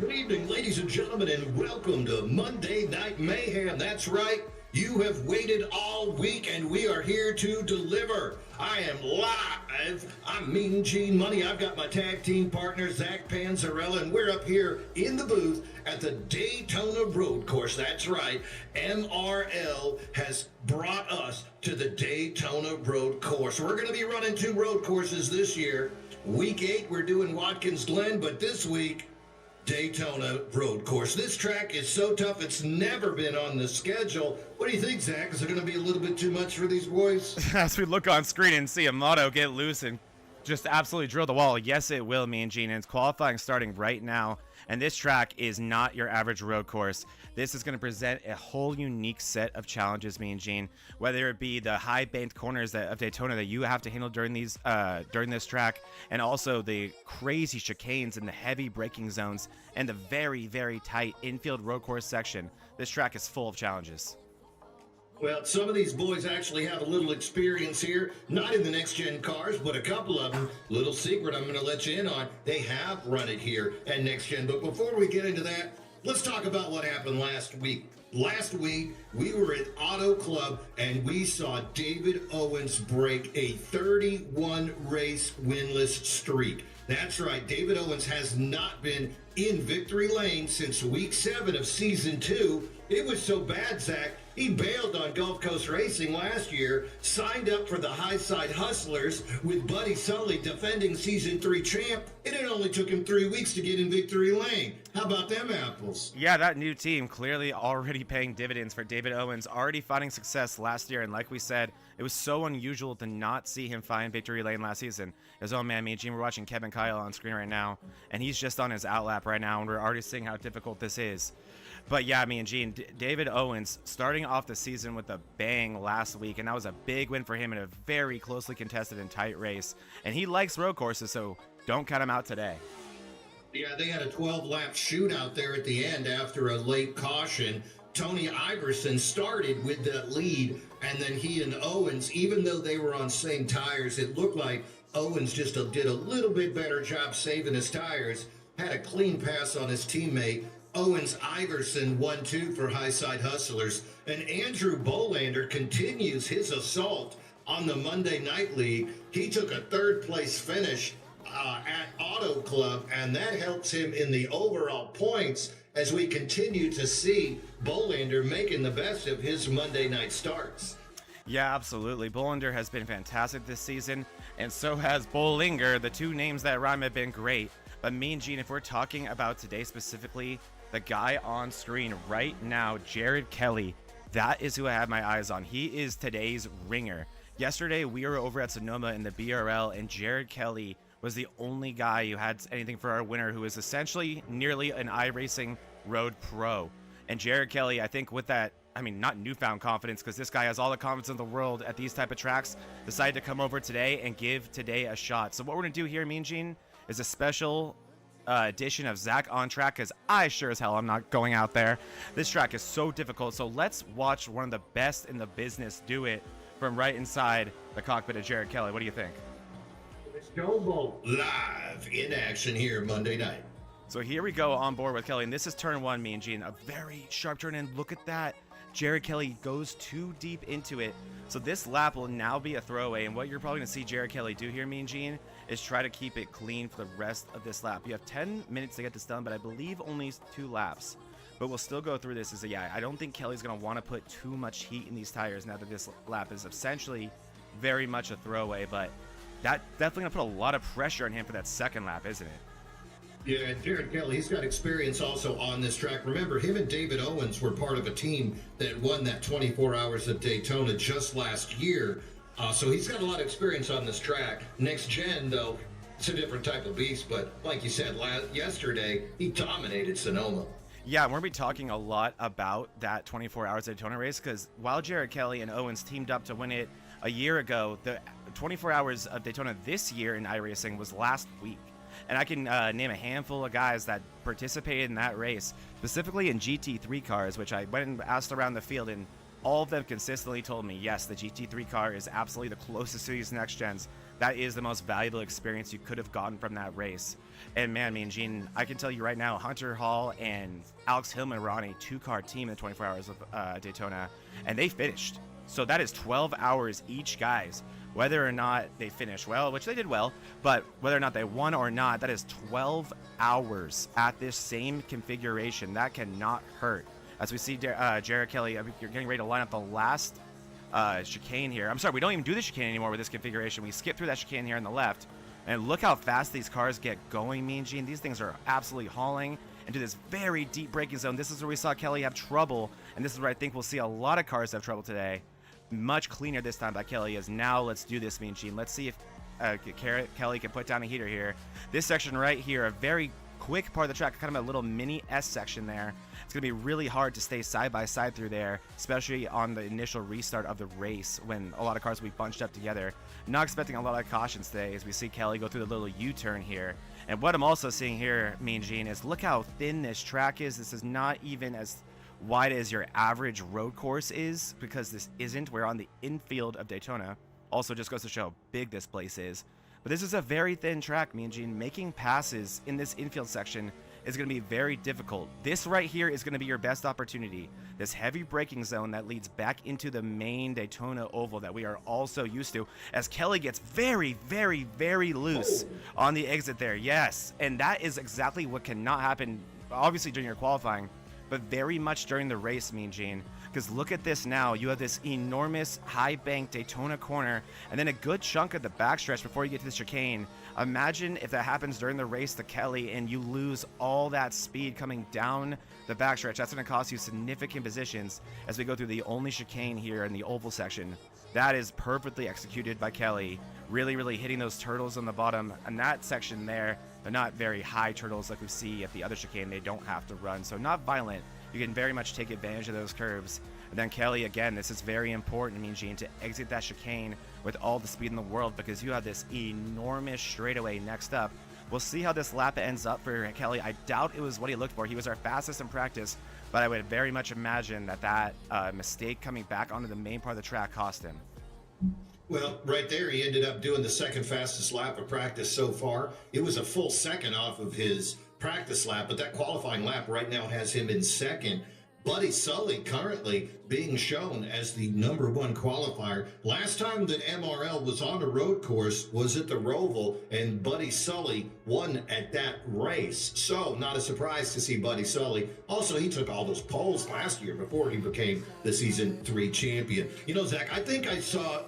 Good evening, ladies and gentlemen, and welcome to Monday Night Mayhem. That's right, you have waited all week, and we are here to deliver. I am live. I'm Mean Gene Money. I've got my tag team partner, Zach Panzarella, and we're up here in the booth at the Daytona Road Course. That's right, MRL has brought us to the Daytona Road Course. We're going to be running 2 road courses this year. Week 8, we're doing Watkins Glen, but this week, Daytona Road Course. This track is so tough, it's never been on the schedule. What do you think, Zach? Is it going to be a little bit too much for these boys? As we look on screen and see Amato get loose and just absolutely drill the wall, yes, it will, Mean Gene. And it's qualifying starting right now. And this track is not your average road course. This is going to present a whole unique set of challenges, Mean Gene. Whether it be the high banked corners of Daytona that you have to handle during this track, and also the crazy chicanes and the heavy braking zones, and the very, very tight infield road course section. This track is full of challenges. Well, some of these boys actually have a little experience here, not in the next-gen cars, but a couple of them, little secret I'm going to let you in on, they have run it here at next-gen. But before we get into that, let's talk about what happened last week. Last week, we were at Auto Club, and we saw David Owens break a 31-race winless streak. That's right, David Owens has not been in victory lane since week 7 of season 2. It was so bad, Zach, he bailed on Gulf Coast Racing last year, signed up for the High Side Hustlers with Buddy Sully defending season 3 champ, and it only took him 3 weeks to get in victory lane. How about them apples? Yeah, that new team clearly already paying dividends for David Owens, already finding success last year. And like we said, it was so unusual to not see him find victory lane last season. As oh man, me and Gene, we're watching Kevin Kyle on screen right now, and he's just on his outlap right now, and we're already seeing how difficult this is. But yeah, me and Gene, David Owens starting off the season with a bang last week, and that was a big win for him in a very closely contested and tight race. And he likes road courses, so don't cut him out today. Yeah, they had a 12-lap shootout there at the end after a late caution. Tony Iverson started with the lead, and then he and Owens, even though they were on same tires, it looked like Owens just did a little bit better job saving his tires, had a clean pass on his teammate. Owens Iverson 1-2 for High Side Hustlers, and Andrew Bolander continues his assault on the Monday Night League. He took a 3rd place finish at Auto Club, and that helps him in the overall points as we continue to see Bolander making the best of his Monday night starts. Yeah, absolutely. Bolander has been fantastic this season, and so has Bollinger. The 2 names that rhyme have been great. But Mean Gene, if we're talking about today specifically, the guy on screen right now, Jared Kelly, that is who I have my eyes on. He is today's ringer. Yesterday, we were over at Sonoma in the BRL, and Jared Kelly was the only guy who had anything for our winner, who is essentially nearly an iRacing road pro. And Jared Kelly, I think with that, I mean, not newfound confidence, because this guy has all the confidence in the world at these type of tracks, decided to come over today and give today a shot. So what we're going to do here, Mean Gene, is a special edition of Zach on track, because I sure as hell I'm not going out there. This track is so difficult, so let's watch one of the best in the business do it from right inside the cockpit of Jared Kelly. What do you think? It's Gobo live in action here Monday night. So here we go on board with Kelly, and this is turn 1, Mean Gene, a very sharp turn, and look at that. Jared Kelly goes too deep into it. So this lap will now be a throwaway, and what you're probably going to see Jared Kelly do here, Mean Gene, is try to keep it clean for the rest of this lap. You have 10 minutes to get this done, but I believe only 2 laps. But we'll still go through this. I don't think Kelly's going to want to put too much heat in these tires now that this lap is essentially very much a throwaway, but that's definitely going to put a lot of pressure on him for that second lap, isn't it? Yeah, Jared Kelly, he's got experience also on this track. Remember, him and David Owens were part of a team that won that 24 Hours of Daytona just last year. So he's got a lot of experience on this track. Next gen, though, it's a different type of beast. But like you said yesterday, he dominated Sonoma. Yeah, we're going to be talking a lot about that 24 Hours of Daytona race, because while Jared Kelly and Owens teamed up to win it a year ago, the 24 Hours of Daytona this year in iRacing was last week. And I can name a handful of guys that participated in that race, specifically in GT3 cars, which I went and asked around the field, and all of them consistently told me, yes, the GT3 car is absolutely the closest to these next gens. that is the most valuable experience you could have gotten from that race. And man, Mean Gene, I can tell you right now, Hunter Hall and Alex Hillman were on a 2-car team in the 24 hours of Daytona, and they finished. So that is 12 hours each, guys. Whether or not they finished well, which they did well, but whether or not they won or not, that is 12 hours at this same configuration. That cannot hurt. As we see Jared Kelly, you're getting ready to line up the last chicane here. I'm sorry, we don't even do the chicane anymore with this configuration. We skip through that chicane here on the left. And look how fast these cars get going, Mean Gene. These things are absolutely hauling into this very deep braking zone. This is where we saw Kelly have trouble, and this is where I think we'll see a lot of cars have trouble today. Much cleaner this time by Kelly. Is now let's do this, Mean Gene. Let's see if Kelly can put down a heater here. This section right here, a very quick part of the track, kind of a little mini S section there. It's going to be really hard to stay side by side through there, especially on the initial restart of the race when a lot of cars will be bunched up together. Not expecting a lot of cautions today as we see Kelly go through the little U-turn here. And what I'm also seeing here, Mean Gene, is look how thin this track is. This is not even as wide as your average road course is, because this isn't. We're on the infield of Daytona. Also just goes to show how big this place is. But this is a very thin track, Mean Gene. Making passes in this infield section is going to be very difficult. This right here is going to be your best opportunity. This heavy braking zone that leads back into the main Daytona oval that we are also used to, as Kelly gets very, very, very loose on the exit there. Yes, and that is exactly what cannot happen, obviously, during your qualifying, but very much during the race, Mean Gene. Because look at this now. You have this enormous high bank Daytona corner, and then a good chunk of the backstretch before you get to the chicane. Imagine if that happens during the race to Kelly and you lose all that speed coming down the backstretch. That's going to cost you significant positions as we go through the only chicane here in the oval section. That is perfectly executed by Kelly. Really, really hitting those turtles on the bottom. And that section there, they're not very high turtles like we see at the other chicane. They don't have to run, so not violent. You can very much take advantage of those curves. And then Kelly, again, this is very important, Mean Gene, to exit that chicane with all the speed in the world, because you have this enormous straightaway next up. We'll see how this lap ends up for Kelly. I doubt it was what he looked for. He was our fastest in practice, but I would very much imagine that mistake coming back onto the main part of the track cost him. Well, right there, he ended up doing the second fastest lap of practice so far. It was a full second off of his practice lap, but that qualifying lap right now has him in second. Buddy Sully currently being shown as the #1 qualifier. Last time that MRL was on a road course was at the Roval, and Buddy Sully won at that race. So not a surprise to see Buddy Sully. Also, he took all those poles last year before he became the Season 3 champion. You know, Zach, I think I saw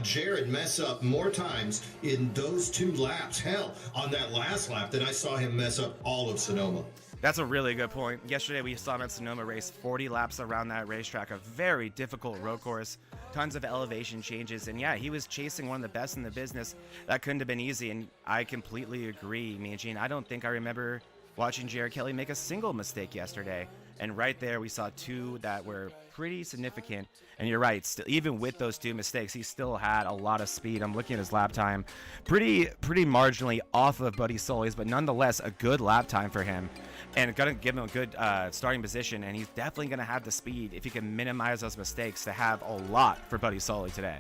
Jared mess up more times in those 2 laps, hell, on that last lap, than I saw him mess up all of Sonoma. That's a really good point. Yesterday we saw him at Sonoma race 40 laps around that racetrack, a very difficult road course, tons of elevation changes, and yeah, he was chasing one of the best in the business. That couldn't have been easy, and I completely agree, Mean Gene. I don't think I remember watching Jared Kelly make a single mistake yesterday. And right there, we saw 2 that were pretty significant. And you're right, still, even with those 2 mistakes, he still had a lot of speed. I'm looking at his lap time, pretty marginally off of Buddy Sully's, but nonetheless, a good lap time for him. And going to give him a good starting position, and he's definitely going to have the speed, if he can minimize those mistakes, to have a lot for Buddy Sully today.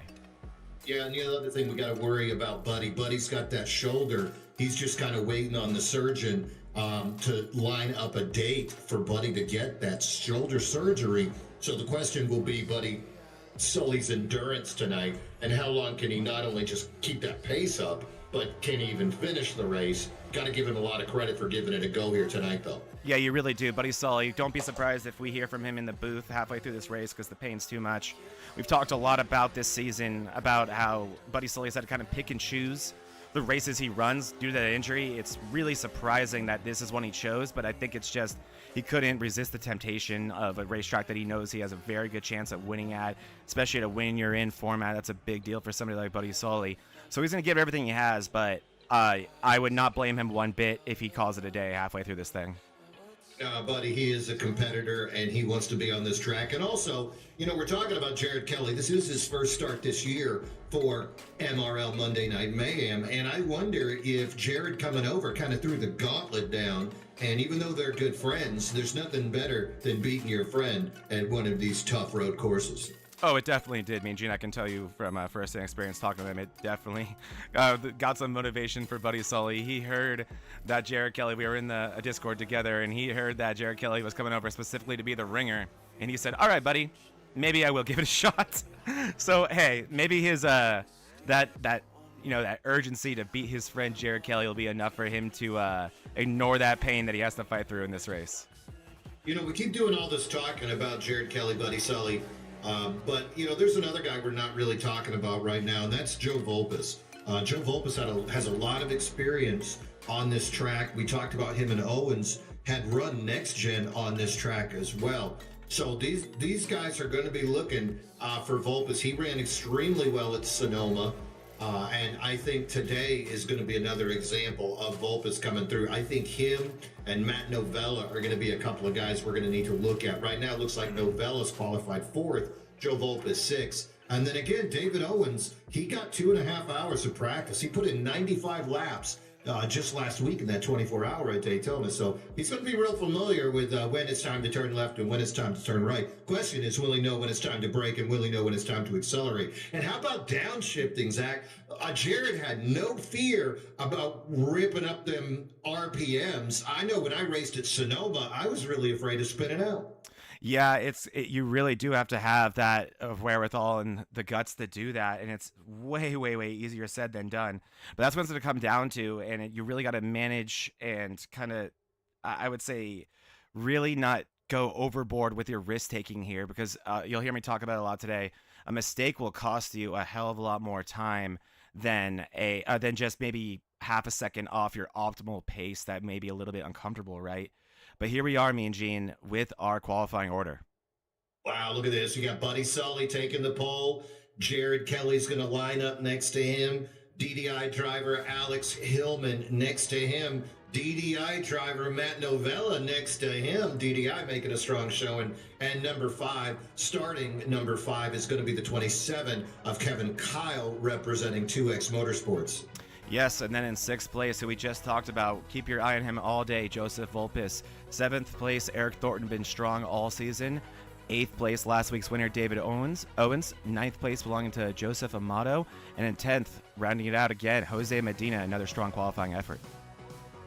Yeah, and the other thing we got to worry about Buddy's got that shoulder. He's just kind of waiting on the surgeon to line up a date for Buddy to get that shoulder surgery. So the question will be, Buddy Sully's endurance tonight, and how long can he not only just keep that pace up, but can he even finish the race? Got to give him a lot of credit for giving it a go here tonight, though. Yeah, you really do. Buddy Sully, don't be surprised if we hear from him in the booth halfway through this race, because the pain's too much. We've talked a lot about this season, about how Buddy Sully's had to kind of pick and choose the races he runs due to that injury. It's really surprising that this is one he chose, but I think it's just he couldn't resist the temptation of a racetrack that he knows he has a very good chance at winning at, especially at a win-you're-in format. That's a big deal for somebody like Buddy Sully. So he's going to give everything he has, but I would not blame him one bit if he calls it a day halfway through this thing. Buddy, he is a competitor, and he wants to be on this track. And also, you know, we're talking about Jared Kelly. This is his first start this year for MRL Monday Night Mayhem, and I wonder if Jared coming over kind of threw the gauntlet down. And even though they're good friends, there's nothing better than beating your friend at one of these tough road courses. Oh, it definitely did. Mean Gene, I can tell you from first-hand experience talking to them, it definitely got some motivation for Buddy Sully. He heard that Jared Kelly, we were in the Discord together, and he heard that Jared Kelly was coming over specifically to be the ringer, and he said, "All right, buddy, maybe I will give it a shot." So hey, maybe his that urgency to beat his friend Jared Kelly will be enough for him to ignore that pain that he has to fight through in this race. You know, we keep doing all this talking about Jared Kelly, Buddy Sully, but, there's another guy we're not really talking about right now, and that's Joe Volpes. Joe Volpes has a lot of experience on this track. We talked about him and Owens had run next gen on this track as well. So these guys are going to be looking for Volpes. He ran extremely well at Sonoma. And I think today is going to be another example of Volpes coming through. I think him and Matt Novella are going to be a couple of guys we're going to need to look at. Right now, it looks like Novella's qualified fourth, Joe Volpes sixth. And then again, David Owens, he got 2.5 hours of practice. He put in 95 laps just last week in that 24-hour at Daytona. So he's going to be real familiar with when it's time to turn left and when it's time to turn right. Question is, will he know when it's time to brake and will he know when it's time to accelerate? And how about downshifting, Zach? Jared had no fear about ripping up them RPMs. I know when I raced at Sonoma, I was really afraid of spinning out. Yeah, you really do have to have that of wherewithal and the guts to do that, and it's way, way, way easier said than done. But that's what it's going to come down to, and you really got to manage and kind of, I would say, really not go overboard with your risk taking here, because you'll hear me talk about it a lot today. A mistake will cost you a hell of a lot more time than just maybe half a second off your optimal pace that may be a little bit uncomfortable, right? But here we are, me and Gene, with our qualifying order. Wow, look at this. You got Buddy Sully taking the pole. Jared Kelly's going to line up next to him. DDI driver Alex Hillman next to him. DDI driver Matt Novella next to him. DDI making a strong showing. And number 5, starting number 5, is going to be the 27 of Kevin Kyle, representing 2X Motorsports. Yes, and then in 6th place, who we just talked about, keep your eye on him all day, Joseph Volpes. 7th place, Eric Thornton, been strong all season. 8th place, last week's winner, David Owens. 9th place belonging to Joseph Amato. And in 10th, rounding it out again, Jose Medina, another strong qualifying effort.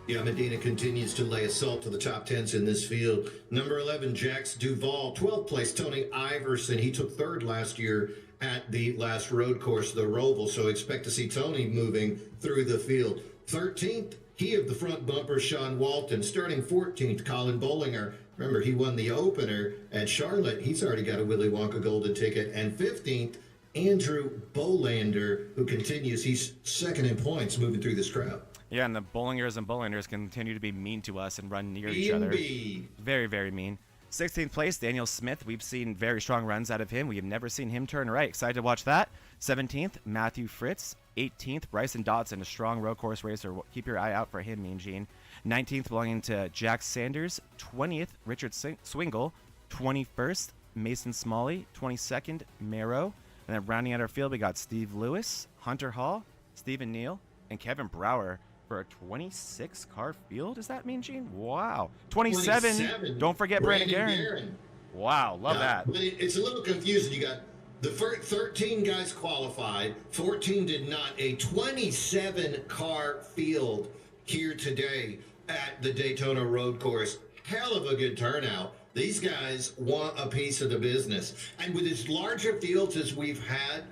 Yeah, Medina continues to lay assault to the top 10s in this field. Number 11, Jax Duvall. 12th place, Tony Iverson. He took 3rd last year at the last road course, the Roval. So expect to see Tony moving through the field. 13th, he of the front bumper, Sean Walton. Starting 14th, Colin Bollinger. Remember, he won the opener at Charlotte. He's already got a Willy Wonka golden ticket. And 15th, Andrew Bolander, who continues. He's second in points moving through this crowd. Yeah, and the Bollingers and Bollanders continue to be mean to us and run near each other. Very, very mean. 16th place, Daniel Smith. We've seen very strong runs out of him. We have never seen him turn right. Excited to watch that. 17th, Matthew Fritz. 18th, Bryson Dotson, a strong road course racer. Keep your eye out for him, Mean Gene. 19th, belonging to Jack Sanders. 20th, Richard Swingle. 21st, Mason Smalley. 22nd, Mero. And then rounding out our field, we got Steve Lewis, Hunter Hall, Stephen Neal, and Kevin Brower for a 26-car field. Does that mean, Gene? Wow. 27. Don't forget Brandon Guerin. Wow, love that. But it's a little confusing. You got the first 13 guys qualified, 14 did not. A 27-car field here today at the Daytona Road Course. Hell of a good turnout. These guys want a piece of the business. And with as large a fields as we've had,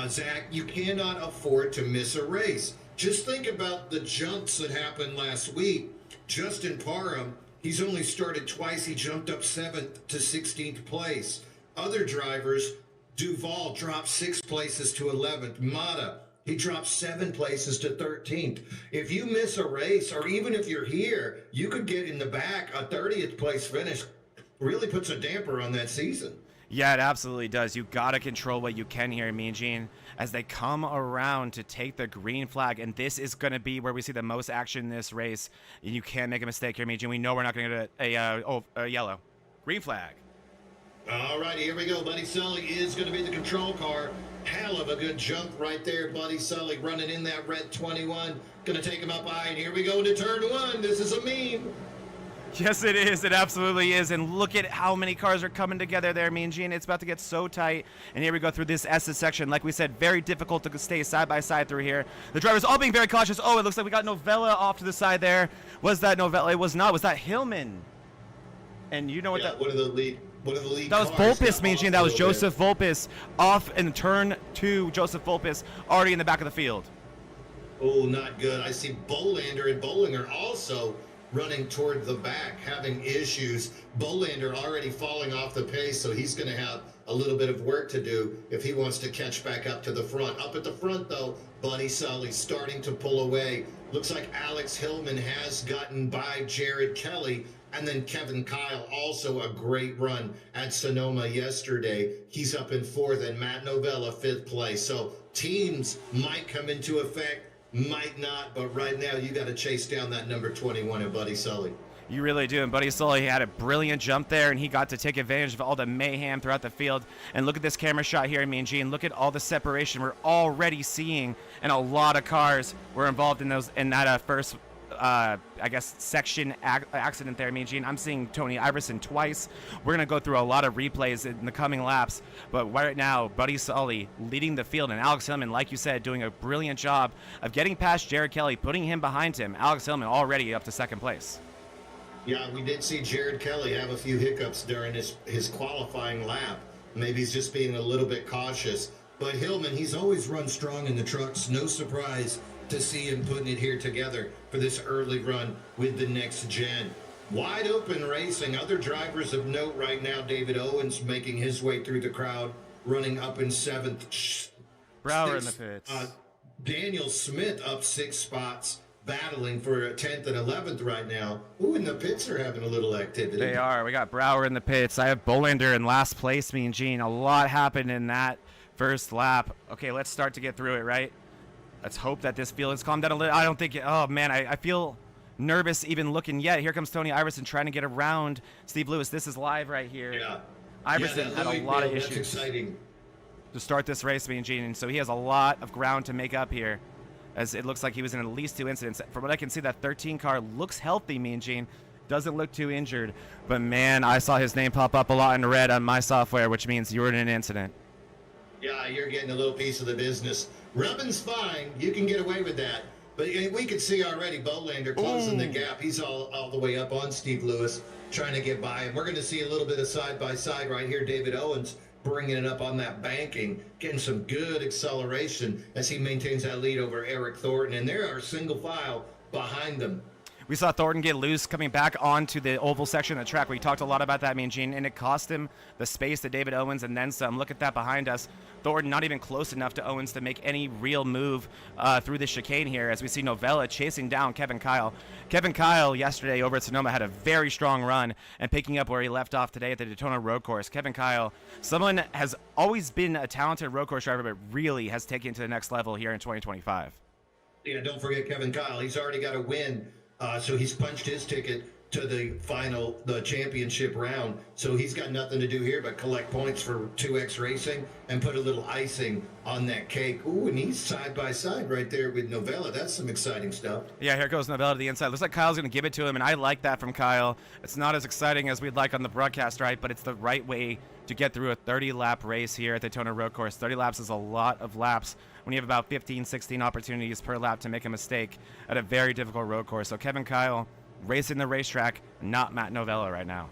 Zach, you cannot afford to miss a race. Just think about the jumps that happened last week. Justin Parham, he's only started twice. He jumped up 7th to 16th place. Other drivers, Duvall dropped 6 places to 11th. Mata, he dropped 7 places to 13th. If you miss a race, or even if you're here, you could get in the back. A 30th place finish really puts a damper on that season. Yeah, it absolutely does. You got to control what you can here, Mean Gene, as they come around to take the green flag. And this is going to be where we see the most action in this race. You can't make a mistake here, Mean Gene. We know we're not going to get a yellow. Green flag. All right, here we go. Buddy Sully is going to be the control car. Hell of a good jump right there. Buddy Sully running in that red 21. Going to take him up high. And here we go into turn 1. This is a meme. Yes, it is. It absolutely is. And look at how many cars are coming together there, Mean Gene. It's about to get so tight. And here we go through this S's section. Like we said, very difficult to stay side by side through here. The drivers all being very cautious. Oh, it looks like we got Novella off to the side there. Was that Novella? It was not. Was that Hillman? And you know what one of the lead that was Volpis, Mean Gene. That was Joseph Volpis off in turn 2. Joseph Volpis already in the back of the field. Oh, not good. I see Bolander and Bollinger also running toward the back, having issues. Bolander already falling off the pace, so he's going to have a little bit of work to do if he wants to catch back up to the front. Up at the front, though, Buddy Sully starting to pull away. Looks like Alex Hillman has gotten by Jared Kelly, and then Kevin Kyle, also a great run at Sonoma yesterday. He's up in 4th, and Matt Novella 5th place. So teams might come into effect, might not, but right now you got to chase down that number 21 and Buddy Sully. You really do. And Buddy Sully had a brilliant jump there, and he got to take advantage of all the mayhem throughout the field. And look at this camera shot here, Mean Gene. Look at all the separation we're already seeing, and a lot of cars were involved in that first I guess section accident there, Mean Gene. I'm seeing Tony Iverson twice. We're gonna go through a lot of replays in the coming laps, but right now Buddy Sully leading the field, and Alex Hillman, like you said, doing a brilliant job of getting past Jared Kelly, putting him behind him. Alex Hillman already up to 2nd place. Yeah, we did see Jared Kelly have a few hiccups during his qualifying lap. Maybe he's just being a little bit cautious. But Hillman, he's always run strong in the trucks. No surprise to see him putting it here together for this early run with the next gen. Wide open racing. Other drivers of note right now. David Owens making his way through the crowd, running up in 7th. Brower in the pits. Daniel Smith up 6 spots, battling for 10th and 11th right now. Ooh, and the pits are having a little activity. They are. We got Brower in the pits. I have Bolander in last place, Mean Gene. A lot happened in that first lap. Okay, let's start to get through it, right? Let's hope that this field has calmed down a little. I don't think oh man, I feel nervous even looking yet. Here comes Tony Iverson trying to get around Steve Lewis. This is live right here. Yeah. Iverson had a lot of issues. That's exciting. To start this race, Mean Gene, and so he has a lot of ground to make up here, as it looks like he was in at least 2 incidents. From what I can see, that 13 car looks healthy, Mean Gene. Doesn't look too injured, but man, I saw his name pop up a lot in red on my software, which means you were in an incident. Yeah, you're getting a little piece of the business. Rubbing's fine. You can get away with that. But we could see already Bolander closing the gap. He's all the way up on Steve Lewis, trying to get by him. We're going to see a little bit of side-by-side right here. David Owens bringing it up on that banking, getting some good acceleration as he maintains that lead over Eric Thornton. And there are single file behind them. We saw Thornton get loose coming back onto the oval section of the track. We talked a lot about that, Mean Gene, and it cost him the space to David Owens and then some. Look at that behind us. Thornton not even close enough to Owens to make any real move through the chicane here, as we see Novella chasing down Kevin Kyle. Kevin Kyle yesterday over at Sonoma had a very strong run, and picking up where he left off today at the Daytona road course. Kevin Kyle, someone has always been a talented road course driver, but really has taken it to the next level here in 2025. Yeah, don't forget Kevin Kyle. He's already got a win. So he's punched his ticket to the championship round. So he's got nothing to do here but collect points for 2X Racing and put a little icing on that cake. Ooh, and he's side by side right there with Novella. That's some exciting stuff. Yeah, here goes Novella to the inside. Looks like Kyle's going to give it to him, and I like that from Kyle. It's not as exciting as we'd like on the broadcast, right? But it's the right way to get through a 30-lap race here at the Daytona Road Course. 30 laps is a lot of laps when you have about 15, 16 opportunities per lap to make a mistake at a very difficult road course. So Kevin Kyle racing the racetrack, not Matt Novella right now.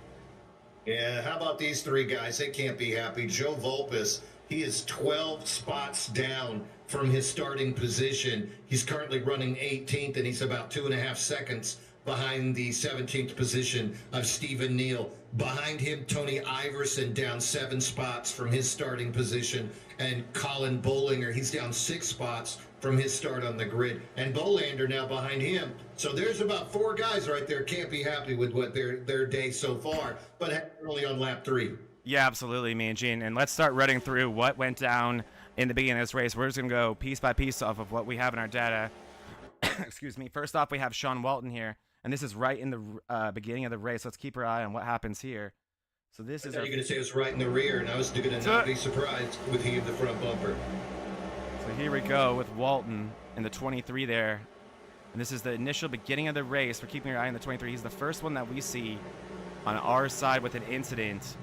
Yeah, how about these three guys? They can't be happy. Joe Volpis, he is 12 spots down from his starting position. He's currently running 18th, and he's about 2.5 seconds behind the 17th position of Stephen Neal. Behind him, Tony Iverson down 7 spots from his starting position, and Colin Bollinger, he's down 6 spots from his start on the grid, and Bolander now behind him. So there's about 4 guys right there can't be happy with what their day so far, but early on lap 3. Yeah, absolutely, Mean Gene. And let's start running through what went down in the beginning of this race. We're just going to go piece by piece off of what we have in our data. Excuse me. First off, we have Sean Walton here, and this is right in the beginning of the race. Let's keep our eye on what happens here. So this is. You're going to say it was right in the rear, and I was going to not be surprised with he in the front bumper. So here we go with Walton in the 23 there. And this is the initial beginning of the race. We're keeping our eye on the 23. He's the first one that we see on our side with an incident.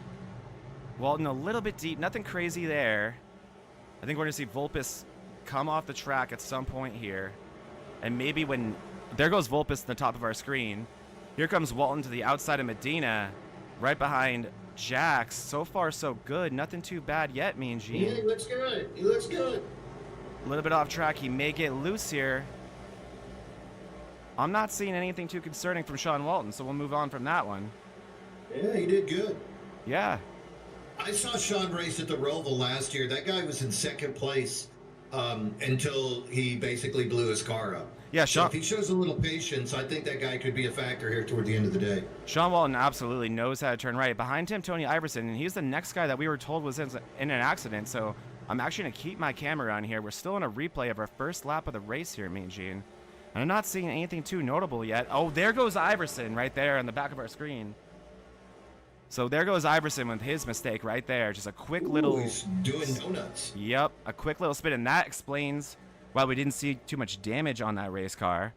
Walton a little bit deep. Nothing crazy there. I think we're going to see Vulpes come off the track at some point here. And maybe when... There goes Vulpes in the top of our screen. Here comes Walton to the outside of Medina. Right behind Jax. So far, so good. Nothing too bad yet, Mean Gene. Yeah, he looks good. He looks good. A little bit off track. He may get loose here. I'm not seeing anything too concerning from Sean Walton, so we'll move on from that one. Yeah, he did good. Yeah. I saw Sean race at the Roval last year. That guy was in second place until he basically blew his car up. Yeah, So Sean. if he shows a little patience, I think that guy could be a factor here toward the end of the day. Sean Walton absolutely knows how to turn right. Behind him, Tony Iverson, and he's the next guy that we were told was in an accident. So I'm actually going to keep my camera on here. We're still in a replay of our first lap of the race here, Mean Gene. And I'm not seeing anything too notable yet. Oh, there goes Iverson right there on the back of our screen. So there goes Iverson with his mistake right there. Just a quick little... He's doing donuts. Yep, a quick little spin. And that explains why we didn't see too much damage on that race car.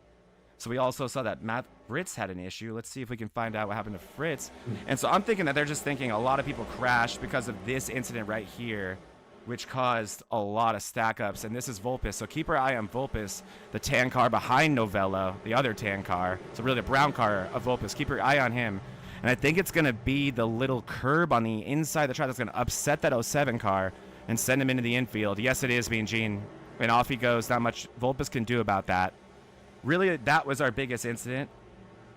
So we also saw that Matt Fritz had an issue. Let's see if we can find out what happened to Fritz. And so I'm thinking that they're just thinking a lot of people crashed because of this incident right here, which caused a lot of stack-ups. And this is Vulpes, so keep our eye on Vulpes, the tan car behind Novello, the other tan car. So really the brown car of Vulpes. Keep your eye on him. And I think it's going to be the little curb on the inside of the track that's going to upset that 07 car and send him into the infield. Yes, it is, Mean Gene. And off he goes. Not much Vulpes can do about that. Really, that was our biggest incident.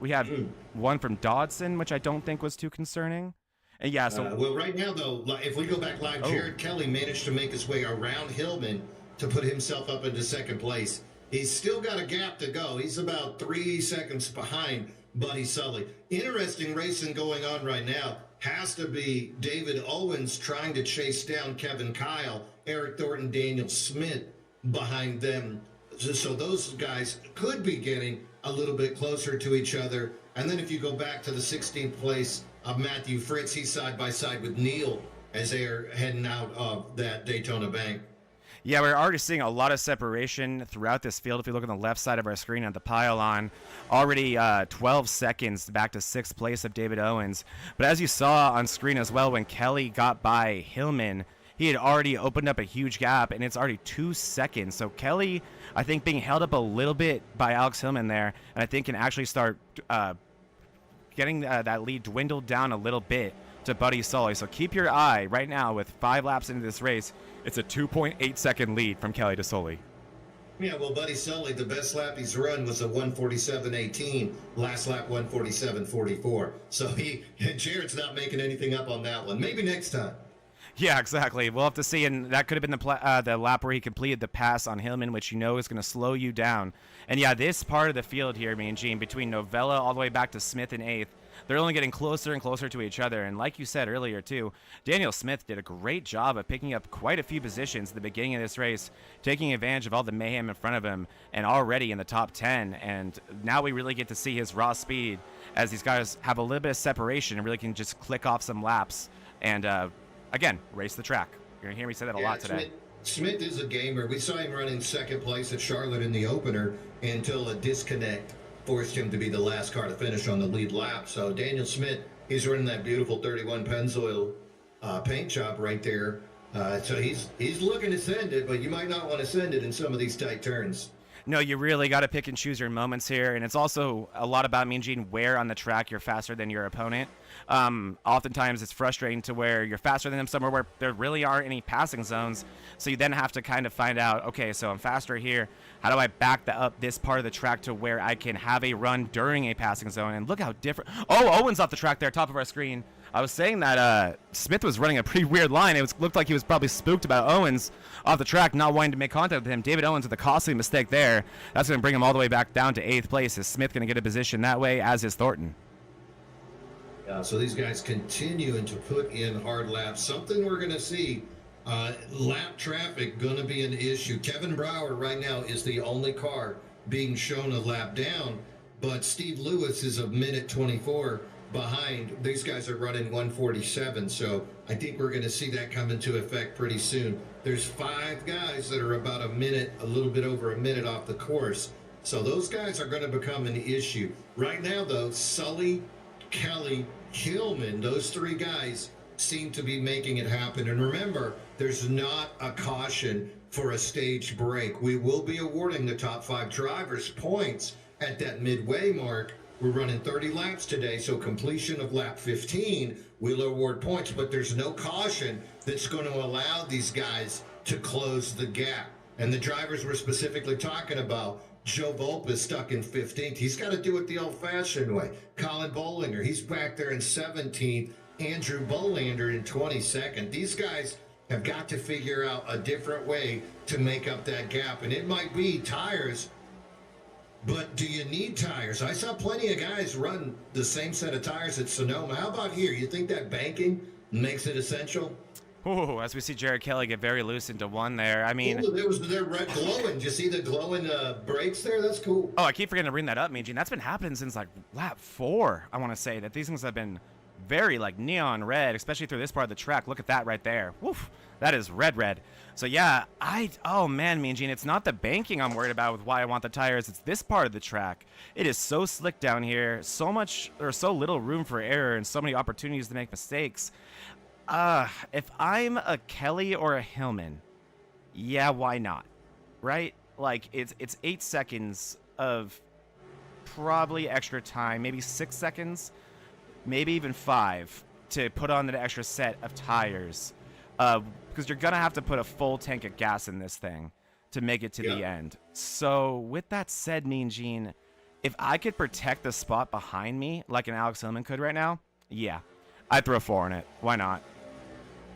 We had one from Dodson, which I don't think was too concerning. And yeah, so... well, right now, though, if we go back live, Jared Kelly managed to make his way around Hillman to put himself up into second place. He's still got a gap to go. He's about 3 seconds behind Buddy Sully. Interesting racing going on right now. Has to be David Owens trying to chase down Kevin Kyle, Eric Thornton, Daniel Smith behind them. So those guys could be getting a little bit closer to each other. And then if you go back to the 16th place of Matthew Fritz, he's side by side with Neil as they're heading out of that Daytona bank. Yeah, we're already seeing a lot of separation throughout this field. If you look on the left side of our screen at the pylon, already 12 seconds back to 6th place of David Owens. But as you saw on screen as well, when Kelly got by Hillman, he had already opened up a huge gap, and it's already 2 seconds. So Kelly, I think, being held up a little bit by Alex Hillman there, and I think can actually start getting that lead dwindled down a little bit to Buddy Sully. So keep your eye right now with 5 laps into this race. It's a 2.8 second lead from Kelly to Sully. Yeah, well, Buddy Sully, the best lap he's run was a 1:47.18. Last lap, 1:47.44. So Jared's not making anything up on that one. Maybe next time. Yeah, exactly. We'll have to see, and that could have been the lap where he completed the pass on Hillman, which you know is going to slow you down. And yeah, this part of the field here, Mean Gene, between Novella all the way back to Smith in 8th, they're only getting closer and closer to each other. And like you said earlier, too, Daniel Smith did a great job of picking up quite a few positions at the beginning of this race, taking advantage of all the mayhem in front of him, and already in the top 10. And now we really get to see his raw speed as these guys have a little bit of separation and really can just click off some laps and, again, race the track. You're going to hear me say that a lot today. Smith is a gamer. We saw him running second place at Charlotte in the opener until a disconnect forced him to be the last car to finish on the lead lap. So Daniel Smith, he's running that beautiful 31 Pennzoil paint job right there. So he's looking to send it, but you might not want to send it in some of these tight turns. No, you really got to pick and choose your moments here, and it's also a lot about, Mean Gene, where on the track you're faster than your opponent. Oftentimes it's frustrating to where you're faster than them somewhere where there really aren't any passing zones, so you then have to kind of find out, okay, so I'm faster here. How do I back up this part of the track to where I can have a run during a passing zone? And look how different. Oh, Owen's off the track there, top of our screen. I was saying that Smith was running a pretty weird line. Looked like he was probably spooked about Owens off the track, not wanting to make contact with him. David Owens with a costly mistake there. That's going to bring him all the way back down to 8th place. Is Smith going to get a position that way, as is Thornton? Yeah, so these guys continuing to put in hard laps. Something we're going to see. Lap traffic going to be an issue. Kevin Brower right now is the only car being shown a lap down, but Steve Lewis is a minute 24 behind. These guys are running 1:47, so I think we're going to see that come into effect pretty soon. There's 5 guys that are about a minute, a little bit over a minute off the course. So those guys are going to become an issue. Right now, though, Sully, Kelly, Hillman, those three guys seem to be making it happen. And remember, there's not a caution for a stage break. We will be awarding the top 5 drivers points at that midway mark. We're running 30 laps today, so completion of lap 15 will award points, but there's no caution that's going to allow these guys to close the gap. And the drivers we're specifically talking about, Joe Volpe is stuck in 15th. He's got to do it the old-fashioned way. Colin Bollinger, he's back there in 17th. Andrew Bolander in 22nd. These guys have got to figure out a different way to make up that gap, and it might be tires. But do you need tires? I saw plenty of guys run the same set of tires at Sonoma. How about here? You think that banking makes it essential? Ooh, as we see Jared Kelly get very loose into one there. I mean, they're red glowing. Did you see the glowing brakes there? That's cool. Oh, I keep forgetting to bring that up, Mean Gene. That's been happening since like lap 4. I want to say that these things have been very like neon red, especially through this part of the track. Look at that right there. Woof, that is red. So yeah, oh man, Mean Gene, it's not the banking I'm worried about with why I want the tires. It's this part of the track. It is so slick down here, so much or so little room for error and so many opportunities to make mistakes. If I'm a Kelly or a Hillman, yeah, why not? Right? Like it's 8 seconds of probably extra time, maybe 6 seconds, maybe even 5 to put on the extra set of tires. Because you're gonna have to put a full tank of gas in this thing to make it to the end. So with that said, Mean Gene, if I could protect the spot behind me like an Alex Hillman could right now, yeah, I'd throw 4 in it. Why not?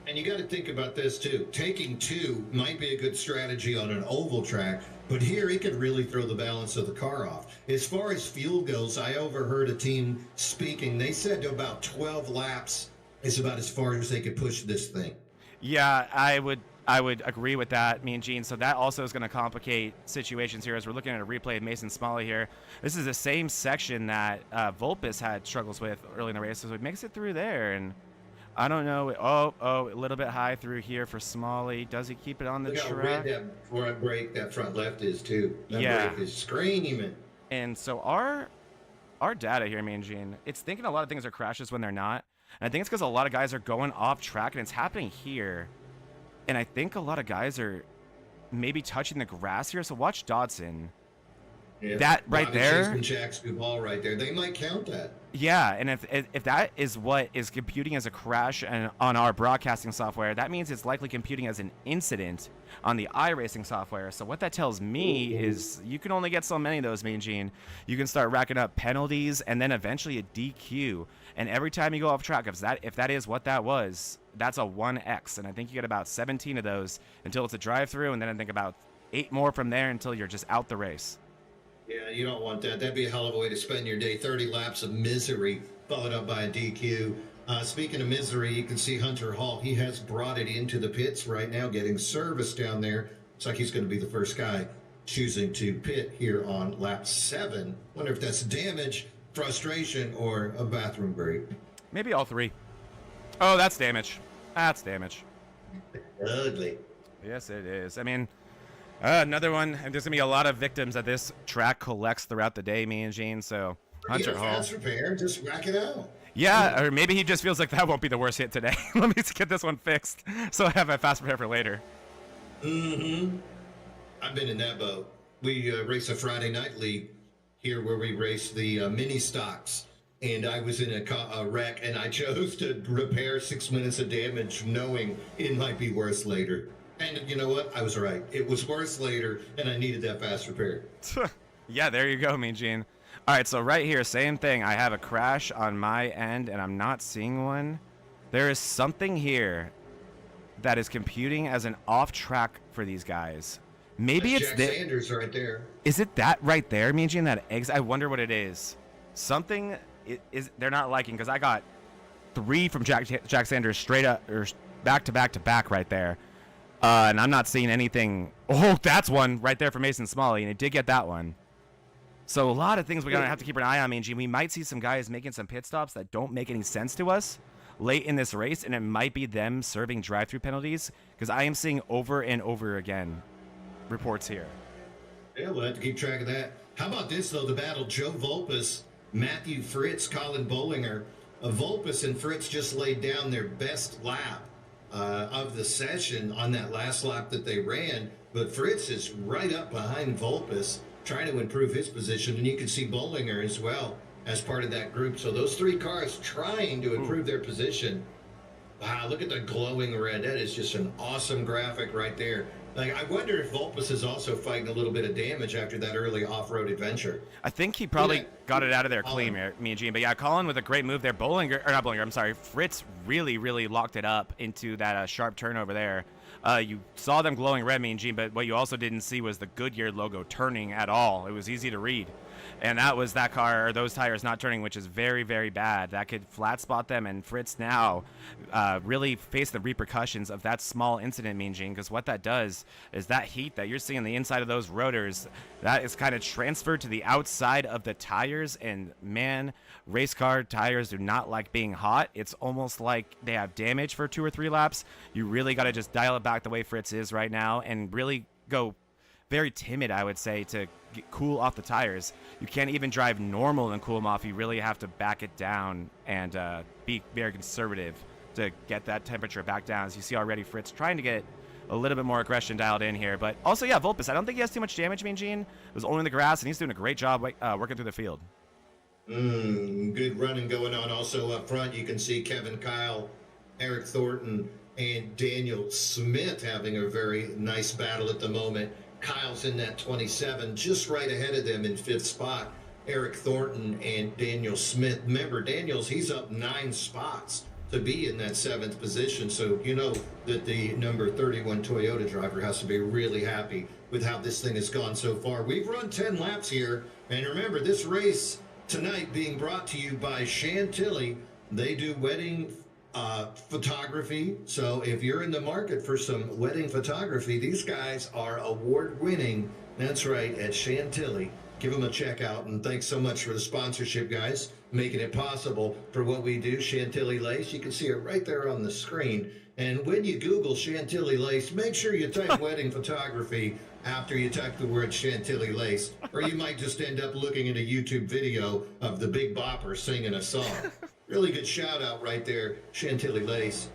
And you got to think about this too. Taking 2 might be a good strategy on an oval track, but here he could really throw the balance of the car off. As far as fuel goes, I overheard a team speaking. They said about 12 laps is about as far as they could push this thing. Yeah, I would agree with that, Mean Gene. So that also is going to complicate situations here as we're looking at a replay of Mason Smalley here. This is the same section that Volpes had struggles with early in the race, so he makes it through there. And I don't know. Oh, a little bit high through here for Smalley. Does he keep it on the track? Look how red that front brake, that front left is too. That brake is screaming. And so our data here, Mean Gene, it's thinking a lot of things are crashes when they're not. And I think it's because a lot of guys are going off track, and it's happening here. And I think a lot of guys are maybe touching the grass here. So watch Dodson. Yeah, that right there. Jack's good ball right there. They might count that. Yeah, and if that is what is computing as a crash and on our broadcasting software, that means it's likely computing as an incident on the iRacing software. So what that tells me is you can only get so many of those, Mean Gene. You can start racking up penalties and then eventually a DQ. And every time you go off track, if that is what that was, that's a 1X. And I think you get about 17 of those until it's a drive-through, and then I think about 8 more from there until you're just out the race. Yeah, you don't want that. That'd be a hell of a way to spend your day. 30 laps of misery, followed up by a DQ. Speaking of misery, you can see Hunter Hall. He has brought it into the pits right now, getting service down there. Looks like he's going to be the first guy choosing to pit here on lap 7. Wonder if that's damage, frustration, or a bathroom break. Maybe all 3. Oh, that's damage. That's damage. Ugly. Yes, it is. I mean, another one. And there's going to be a lot of victims that this track collects throughout the day, Mean Gene. So Hunter Hall. Fast repair, just rack it out. Yeah, or maybe he just feels like that won't be the worst hit today. Let me just get this one fixed so I have a fast repair for later. I've been in that boat. We race a Friday night league here where we race the mini stocks. And I was in a wreck, and I chose to repair 6 minutes of damage knowing it might be worse later. And you know what? I was right. It was worse later, and I needed that fast repair. Yeah, there you go, Mean Gene. All right, so right here, same thing. I have a crash on my end, and I'm not seeing one. There is something here that is computing as an off track for these guys. Maybe that's it's Jack Sanders right there. Is it that right there, Mean Gene? That eggs? I wonder what it is. Something is they're not liking, because I got 3 from Jack Sanders straight up or back to back to back right there. And I'm not seeing anything. Oh, that's one right there for Mason Smalley, and it did get that one. So a lot of things we're going to have to keep an eye on, Mean Gene. We might see some guys making some pit stops that don't make any sense to us late in this race, and it might be them serving drive-through penalties, because I am seeing over and over again reports here. Yeah, we'll have to keep track of that. How about this, though? The battle, Joe Volpus, Matthew Fritz, Colin Bollinger. Volpus and Fritz just laid down their best lap of the session on that last lap that they ran. But Fritz is right up behind Volpus, trying to improve his position. And you can see Bollinger as well as part of that group. So those three cars trying to improve their position. Wow, look at the glowing red. That is just an awesome graphic right there. Like, I wonder if Volpus is also fighting a little bit of damage after that early off-road adventure. I think he probably got it out of there clean, me and Gene. But yeah, Colin with a great move there. Fritz really locked it up into that sharp turn over there. You saw them glowing red, me and Gene, but what you also didn't see was the Goodyear logo turning at all. It was easy to read. And that was that car, or those tires not turning, which is very bad. That could flat spot them, and Fritz now really face the repercussions of that small incident, Mean Gene, because what that does is that heat that you're seeing on the inside of those rotors, that is kind of transferred to the outside of the tires, and man, race car tires do not like being hot. It's almost like they have damage for 2 or 3 laps. You really got to just dial it back the way Fritz is right now and really go very timid, I would say, to cool off the tires. You can't even drive normal and cool them off. You really have to back it down and be very conservative to get that temperature back down. As you see already, Fritz trying to get a little bit more aggression dialed in here. But also, yeah, Volpus, I don't think he has too much damage, Mean Gene. It was only in the grass, and he's doing a great job working through the field. Good running going on. Also up front, you can see Kevin Kyle, Eric Thornton, and Daniel Smith having a very nice battle at the moment. Kyle's in that 27, just right ahead of them in 5th spot. Eric Thornton and Daniel Smith. Remember, he's up 9 spots to be in that 7th position. So you know that the number 31 Toyota driver has to be really happy with how this thing has gone so far. We've run 10 laps here. And remember, this race tonight being brought to you by Chantilly. They do wedding photography. So if you're in the market for some wedding photography, these guys are award-winning. That's right, at Chantilly. Give them a check out, and thanks so much for the sponsorship, guys, making it possible for what we do. Chantilly Lace, you can see it right there on the screen. And when you Google Chantilly Lace, make sure you type wedding photography after you type the word Chantilly Lace, or you might just end up looking at a YouTube video of the Big Bopper singing a song. Really good shout out right there, Chantilly Lace,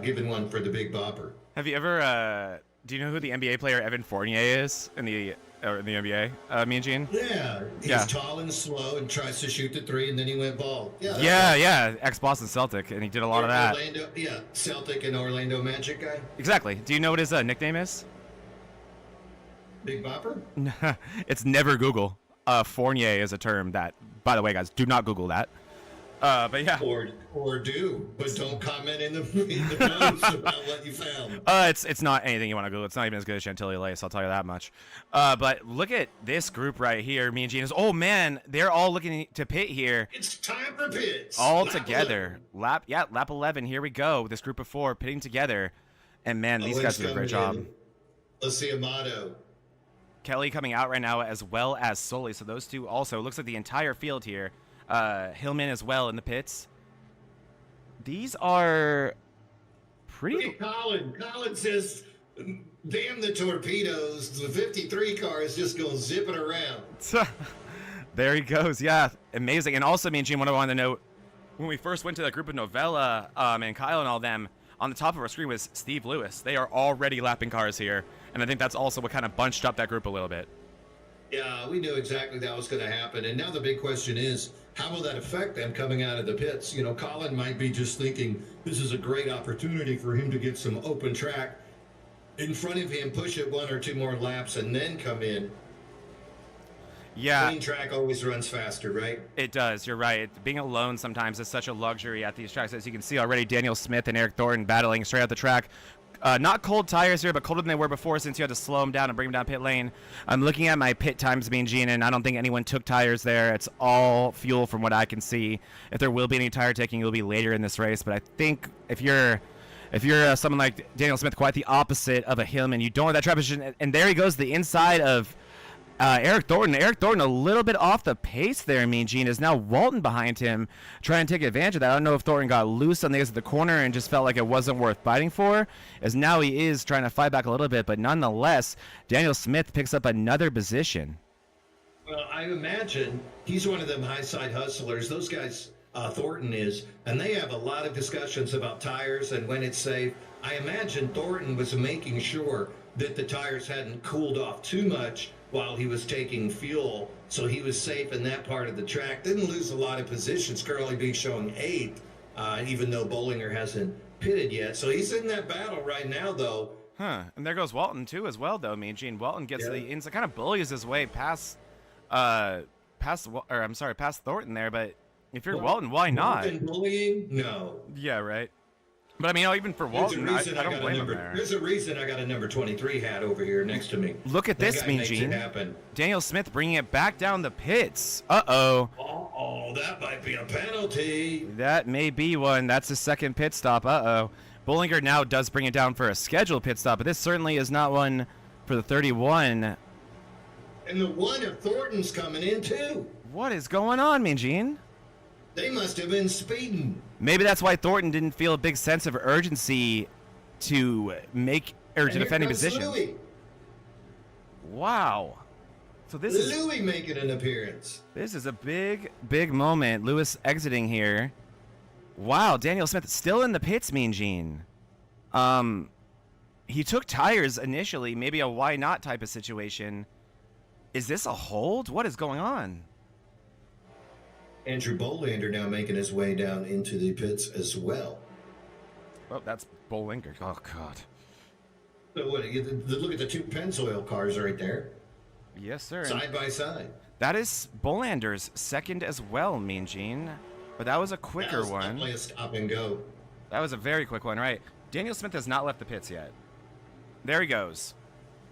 giving one for the Big Bopper. Have you ever, do you know who the NBA player Evan Fournier is in the NBA, me and Gene? Yeah, he's tall and slow and tries to shoot the 3, and then he went bald. Yeah, ex-Boston Celtic, and he did a lot of that. Celtic and Orlando Magic guy. Exactly. Do you know what his nickname is? Big Bopper? It's never Google. Fournier is a term that, by the way, guys, do not Google that. But yeah. Or do, but don't comment in the post about what you found. It's not anything you want to Google. It's not even as good as Chantilly Lace, I'll tell you that much. But look at this group right here, me and Gene. Oh man, they're all looking to pit here. It's time for pits. All together. Lap 11. Here we go. This group of 4 pitting together. And man, these guys do a great job. Let's see Amato. Kelly coming out right now, as well as Sully. So those two also. Looks like the entire field here. Hillman as well in the pits. These are pretty... Look at Colin. Colin says, damn the torpedoes. The 53 car is just going zipping around. There he goes. Yeah, amazing. And also, me and Gene, what I wanted to note, when we first went to that group of Novella and Kyle and all them, on the top of our screen was Steve Lewis. They are already lapping cars here. And I think that's also what kind of bunched up that group a little bit. Yeah, we knew exactly that was going to happen. And now the big question is, how will that affect them coming out of the pits? You know, Colin might be just thinking this is a great opportunity for him to get some open track in front of him, push it 1 or 2 more laps, and then come in. Yeah. Clean track always runs faster, right? It does. You're right. Being alone sometimes is such a luxury at these tracks. As you can see already, Daniel Smith and Eric Thornton battling straight out the track. Not cold tires here, but colder than they were before, since you had to slow them down and bring them down pit lane. I'm looking at my pit times, Mean Gene, and I don't think anyone took tires there. It's all fuel from what I can see. If there will be any tire taking, it'll be later in this race. But I think if you're someone like Daniel Smith, quite the opposite of a Hillman, you don't have that trap position. And there he goes, the inside of Eric Thornton. Eric Thornton a little bit off the pace there, Mean Gene, is now Walton behind him trying to take advantage of that. I don't know if Thornton got loose on the exit of the corner and just felt like it wasn't worth fighting for, as now he is trying to fight back a little bit, but nonetheless, Daniel Smith picks up another position. Well, I imagine he's one of them high side hustlers. Those guys, Thornton is, and they have a lot of discussions about tires and when it's safe. I imagine Thornton was making sure that the tires hadn't cooled off too much while he was taking fuel, so he was safe in that part of the track. Didn't lose a lot of positions, currently being shown 8th, even though Bollinger hasn't pitted yet. So he's in that battle right now, though. Huh. And there goes Walton, too, as well, though, Mean Gene. Walton gets the inside, kind of bullies his way past Thornton there, but if you're Walton, why not? Bullying? No. Yeah, right. But I mean, even for Walton, I don't blame him there. There's a reason I got a number 23 hat over here next to me. Look at this, Mean Gene. Daniel Smith bringing it back down the pits. Uh-oh. Uh-oh, that might be a penalty. That may be one. That's his second pit stop. Uh-oh. Bollinger now does bring it down for a scheduled pit stop, but this certainly is not one for the 31. And the one of Thornton's coming in, too. What is going on, Mean Gene? They must have been speeding. Maybe that's why Thornton didn't feel a big sense of urgency to make or to defend a position. Louis. Wow. So this is Louis making an appearance. This is a big moment. Lewis exiting here. Wow, Daniel Smith still in the pits, Mean Gene. He took tires initially, maybe a why not type of situation. Is this a hold? What is going on? Andrew Bolander now making his way down into the pits as well. Oh, that's Bollinger. Oh, God. So what? Look at the two Pennzoil cars right there. Yes, sir. Side by side. That is Bollander's second as well, Mean Gene. But that was a quicker one. Definitely a stop and go. That was a very quick one, right? Daniel Smith has not left the pits yet. There he goes.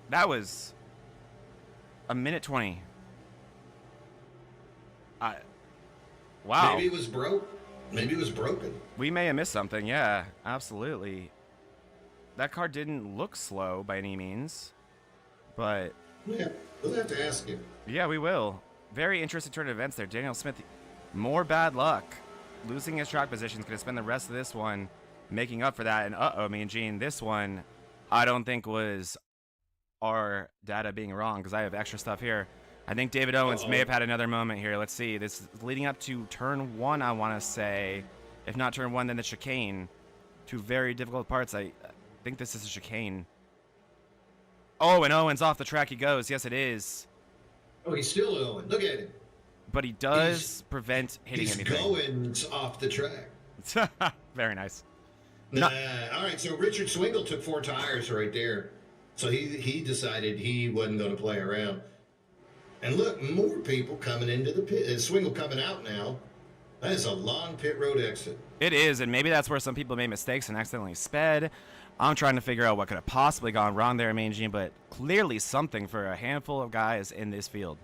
That was a minute 20. Wow. Maybe it was broke. Maybe it was broken. We may have missed something. Yeah, absolutely. That car didn't look slow by any means, but yeah, we'll have to ask him. Yeah, we will. Very interesting turn of events there. Daniel Smith, more bad luck. Losing his track position is going to spend the rest of this one making up for that. And uh-oh, Mean Gene, this one I don't think was our data being wrong because I have extra stuff here. I think David Owens may have had another moment here. Let's see. This is leading up to turn 1, I want to say. If not turn 1, then the chicane. Two very difficult parts. I think this is a chicane. Oh, and Owens off the track he goes. Yes, it is. Oh, he's still Owen. Look at him. But he does prevent hitting anything. He's going off the track. Very nice. All right, so Richard Swingle took 4 tires right there. So he decided he wasn't going to play around. And look, more people coming into the pit. Swingle coming out now. That is a long pit road exit. It is, and maybe that's where some people made mistakes and accidentally sped. I'm trying to figure out what could have possibly gone wrong there, Mean Gene, but clearly something for a handful of guys in this field.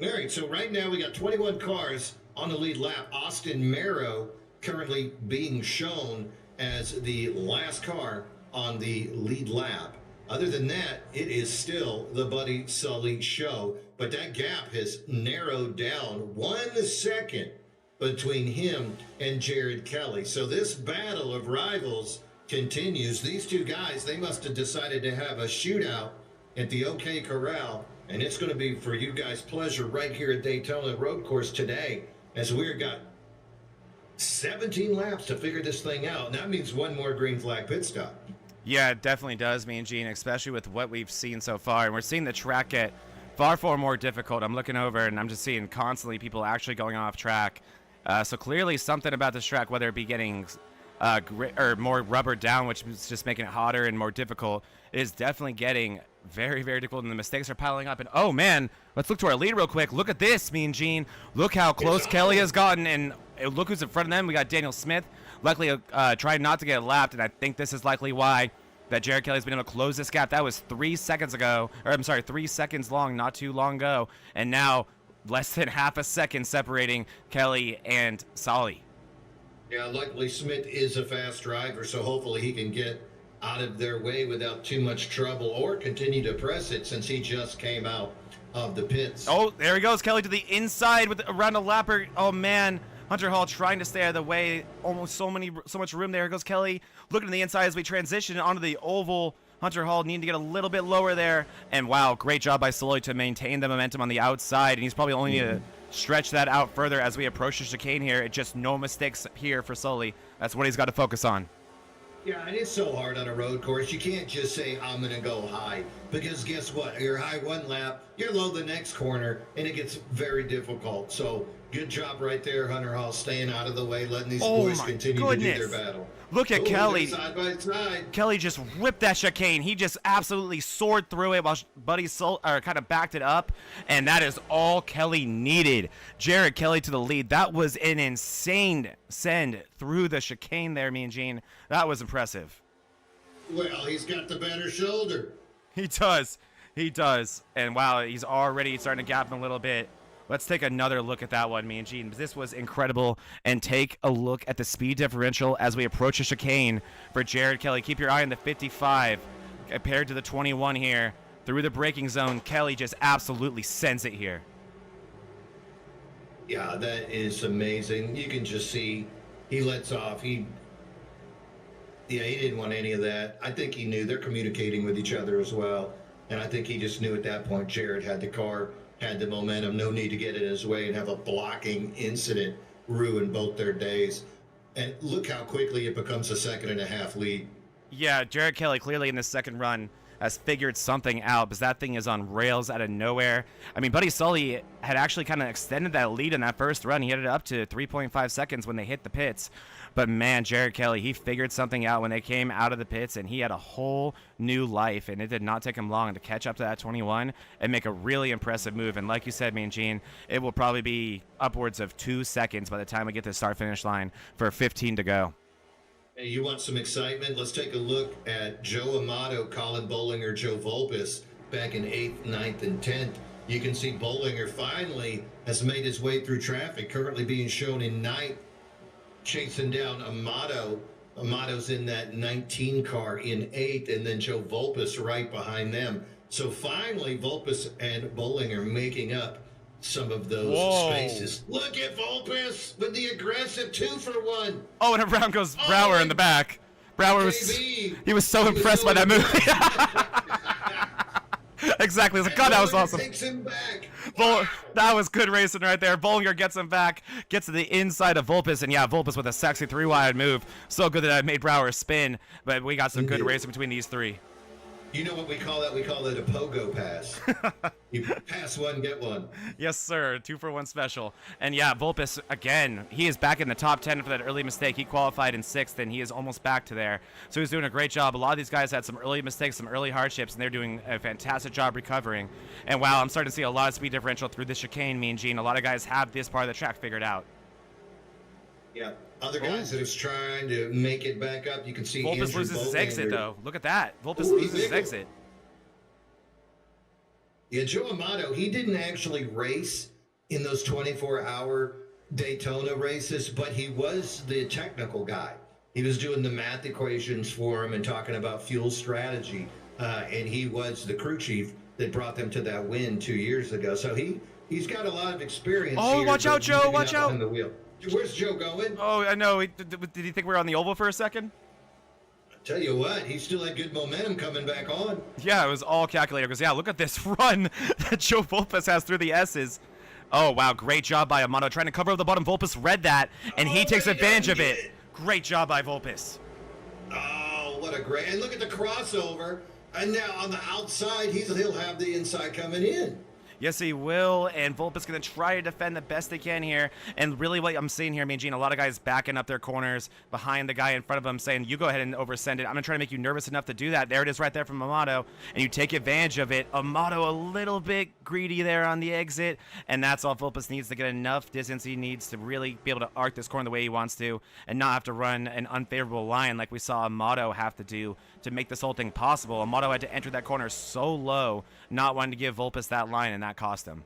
All right, so right now we got 21 cars on the lead lap. Austin Merrow currently being shown as the last car on the lead lap. Other than that, it is still the Buddy Sully show. But that gap has narrowed down 1 second between him and Jared Kelly. So this battle of rivals continues. These two guys, they must have decided to have a shootout at the OK Corral. And it's going to be for you guys' pleasure right here at Daytona Road Course today, as we've got 17 laps to figure this thing out. And that means one more green flag pit stop. Yeah, it definitely does, Mean Gene, especially with what we've seen so far. And we're seeing the track get far more difficult. I'm looking over and I'm just seeing constantly people actually going off track. So clearly something about this track, whether it be getting or more rubber down, which is just making it hotter and more difficult, is definitely getting very difficult, and the mistakes are piling up. And oh man, let's look to our lead real quick. Look at this, Mean Gene. Look how close Kelly has gotten, and look who's in front of them. We got Daniel Smith, luckily trying not to get lapped, and I think this is likely why that Jared Kelly's been able to close this gap. That was 3 seconds ago, or I'm sorry, 3 seconds long, not too long ago, and now less than half a second separating Kelly and Solly. Yeah, luckily Smith is a fast driver, so hopefully he can get out of their way without too much trouble or continue to press it since he just came out of the pits. Oh, there he goes, Kelly to the inside with around a lapper. Oh man, Hunter Hall trying to stay out of the way. Almost so much room there. Goes Kelly looking to the inside as we transition onto the oval Hunter Hall needing to get a little bit lower there. And wow, great job by Sully to maintain the momentum on the outside. And he's probably only need to stretch that out further as we approach the chicane here. It just no mistakes here for Sully. That's what he's got to focus on. Yeah, and it's so hard on a road course. You can't just say, I'm going to go high. Because guess what? You're high one lap, you're low the next corner, and it gets very difficult. So good job right there, Hunter Hall, staying out of the way, letting these boys continue to do their battle. Look at Kelly. Side by side. Kelly just ripped that chicane. He just absolutely soared through it while Buddy kind of backed it up. And that is all Kelly needed. Jared Kelly to the lead. That was an insane send through the chicane there, Mean Gene. That was impressive. Well, he's got the better shoulder. He does. He does. And wow, he's already starting to gap him a little bit. Let's take another look at that one, Mean Gene. This was incredible. And take a look at the speed differential as we approach the chicane for Jared Kelly. Keep your eye on the 55 compared to the 21 here. Through the braking zone, Kelly just absolutely sends it here. Yeah, that is amazing. You can just see he lets off. He didn't want any of that. I think he knew they're communicating with each other as well. And I think he just knew at that point Jared had the car, had the momentum, no need to get in his way and have a blocking incident ruin both their days. And look how quickly it becomes a 1.5 lead. Yeah, Jared Kelly clearly in this second run has figured something out because that thing is on rails out of nowhere. I mean, Buddy Sully had actually kind of extended that lead in that first run. He had it up to 3.5 seconds when they hit the pits. But man, Jared Kelly, he figured something out when they came out of the pits, and he had a whole new life, and it did not take him long to catch up to that 21 and make a really impressive move. And like you said, Mean Gene, it will probably be upwards of 2 seconds by the time we get to the start-finish line for 15 to go. Hey, you want some excitement? Let's take a look at Joe Amato, Colin Bollinger, Joe Volpis back in 8th, 9th, and 10th. You can see Bollinger finally has made his way through traffic, currently being shown in 9th, chasing down Amato. Amato's in that 19 car in 8th, and then Joe Volpis right behind them. So finally, Volpis and Bollinger making up some of those spaces. Look at Volpis with the aggressive 2-for-1. Oh, and around goes Brower in the back. Brower was so impressed by that move. Exactly. It's like, God, that was awesome. Takes him back. Wow. That was good racing right there. Bollinger gets him back, gets to the inside of Volpis, and yeah, Volpis with a sexy 3-wide move. So good that I made Brower spin, but we got some good racing between these three. You know what we call that? We call it a pogo pass. You pass one, get one. Yes, sir. 2-for-1 special. And yeah, Volpis, again, he is back in the top 10 for that early mistake. He qualified in 6th, and he is almost back to there. So he's doing a great job. A lot of these guys had some early mistakes, some early hardships, and they're doing a fantastic job recovering. And wow, I'm starting to see a lot of speed differential through this chicane, Mean Gene. A lot of guys have this part of the track figured out. Yeah. Other guys that is trying to make it back up. You can see Volpis loses his exit, though. Look at that. Volpis loses his exit. Yeah, Joe Amato, he didn't actually race in those 24-hour Daytona races, but he was the technical guy. He was doing the math equations for him and talking about fuel strategy, and he was the crew chief that brought them to that win 2 years ago. So he's got a lot of experience. Oh, here, watch out, Joe! Watch out! On the wheel. Where's Joe going? Oh, I know. Did he think we were on the oval for a second? Tell you what, he still had good momentum coming back on. Yeah, it was all calculated. Because, yeah, look at this run that Joe Volpis has through the S's. Oh, wow, great job by Amato. Trying to cover up the bottom. Volpis read that, and he takes advantage of it. Great job by Volpis. Oh, what a great... And look at the crossover. And now on the outside, he'll have the inside coming in. Yes, he will, and Volpis going to try to defend the best they can here. And really what I'm seeing here, Mean Gene, a lot of guys backing up their corners behind the guy in front of them saying, you go ahead and oversend it. I'm going to try to make you nervous enough to do that. There it is right there from Amato, and you take advantage of it. Amato a little bit greedy there on the exit, and that's all Volpis needs to get enough distance he needs to really be able to arc this corner the way he wants to and not have to run an unfavorable line like we saw Amato have to do to make this whole thing possible. Amato had to enter that corner so low, not wanting to give Volpis that line, and that cost him.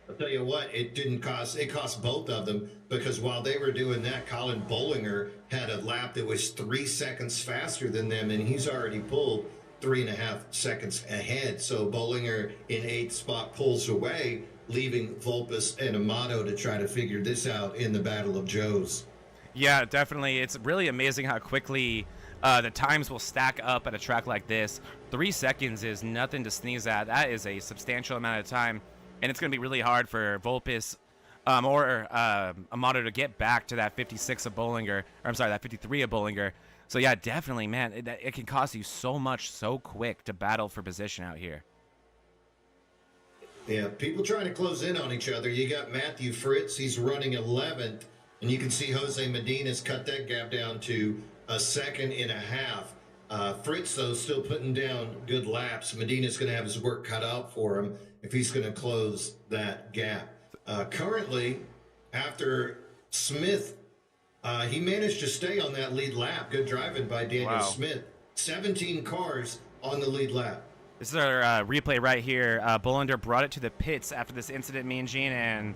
I'll tell you what, it cost both of them, because while they were doing that, Colin Bollinger had a lap that was 3 seconds faster than them, and he's already pulled 3.5 seconds ahead. So Bollinger in 8th spot pulls away, leaving Volpis and Amato to try to figure this out in the Battle of Joes. Yeah, definitely. It's really amazing how quickly The times will stack up at a track like this. 3 seconds is nothing to sneeze at. That is a substantial amount of time, and it's going to be really hard for Volpes or Amato to get back to that 56 of Bollinger, or I'm sorry, that 53 of Bollinger. So yeah, definitely, man, it can cost you so much so quick to battle for position out here. Yeah, people trying to close in on each other. You got Matthew Fritz, he's running 11th, and you can see Jose Medina's cut that gap down to a second and a half. Fritz, though, still putting down good laps. Medina's going to have his work cut out for him if he's going to close that gap. Currently, after Smith, he managed to stay on that lead lap. Good driving by Daniel Smith. 17 cars on the lead lap. This is our replay right here. Bollinger brought it to the pits after this incident, Mean Gene, and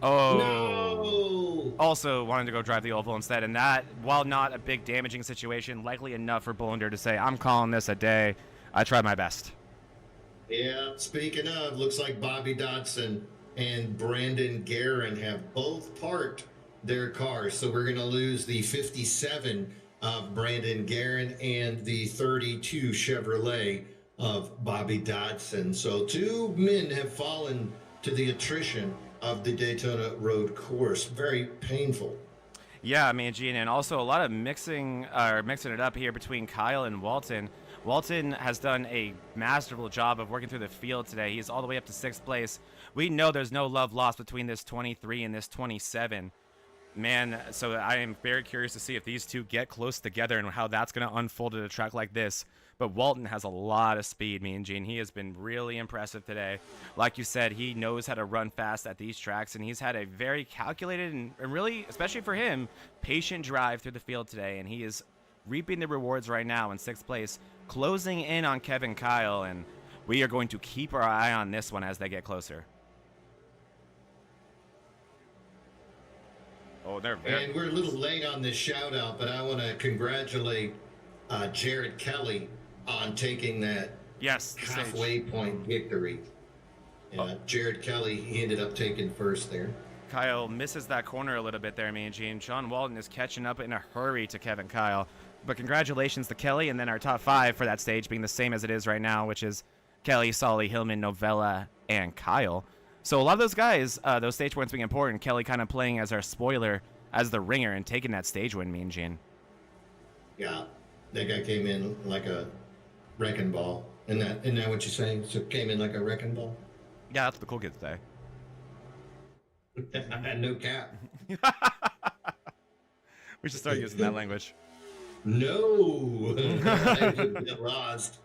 also wanted to go drive the oval instead. And that, while not a big damaging situation, likely enough for Bollinger to say, I'm calling this a day. I tried my best. Yeah, speaking of, looks like Bobby Dodson and Brandon Guerin have both parked their cars. So we're going to lose the 57 of Brandon Guerin and the 32 Chevrolet of Bobby Dodson. So 2 men have fallen to the attrition of the Daytona road course. Very painful. Yeah, I mean, Gene, and also a lot of mixing it up here between Kyle and Walton. Walton has done a masterful job of working through the field today. He's all the way up to 6th place. We know there's no love lost between this 23 and this 27. Man, so I am very curious to see if these two get close together and how that's going to unfold at a track like this. But Walton has a lot of speed, Mean Gene. He has been really impressive today. Like you said, he knows how to run fast at these tracks, and he's had a very calculated and really, especially for him, patient drive through the field today. And he is reaping the rewards right now in 6th place, closing in on Kevin Kyle, and we are going to keep our eye on this one as they get closer. Oh, and we're a little late on this shout out, but I want to congratulate Jared Kelly on taking that halfway point victory. Jared Kelly, he ended up taking first there. Kyle misses that corner a little bit there, Mean Gene. Sean Walton is catching up in a hurry to Kevin Kyle. But congratulations to Kelly, and then our top 5 for that stage being the same as it is right now, which is Kelly, Solly, Hillman, Novella, and Kyle. So a lot of those guys, those stage points being important, Kelly kind of playing as our spoiler, as the ringer, and taking that stage win, Mean Gene. Yeah, that guy came in like a wrecking ball. Isn't that what you're saying? So came in like a wrecking ball? Yeah, that's what the cool kids say. No cap. We should start using that language. No. I get lost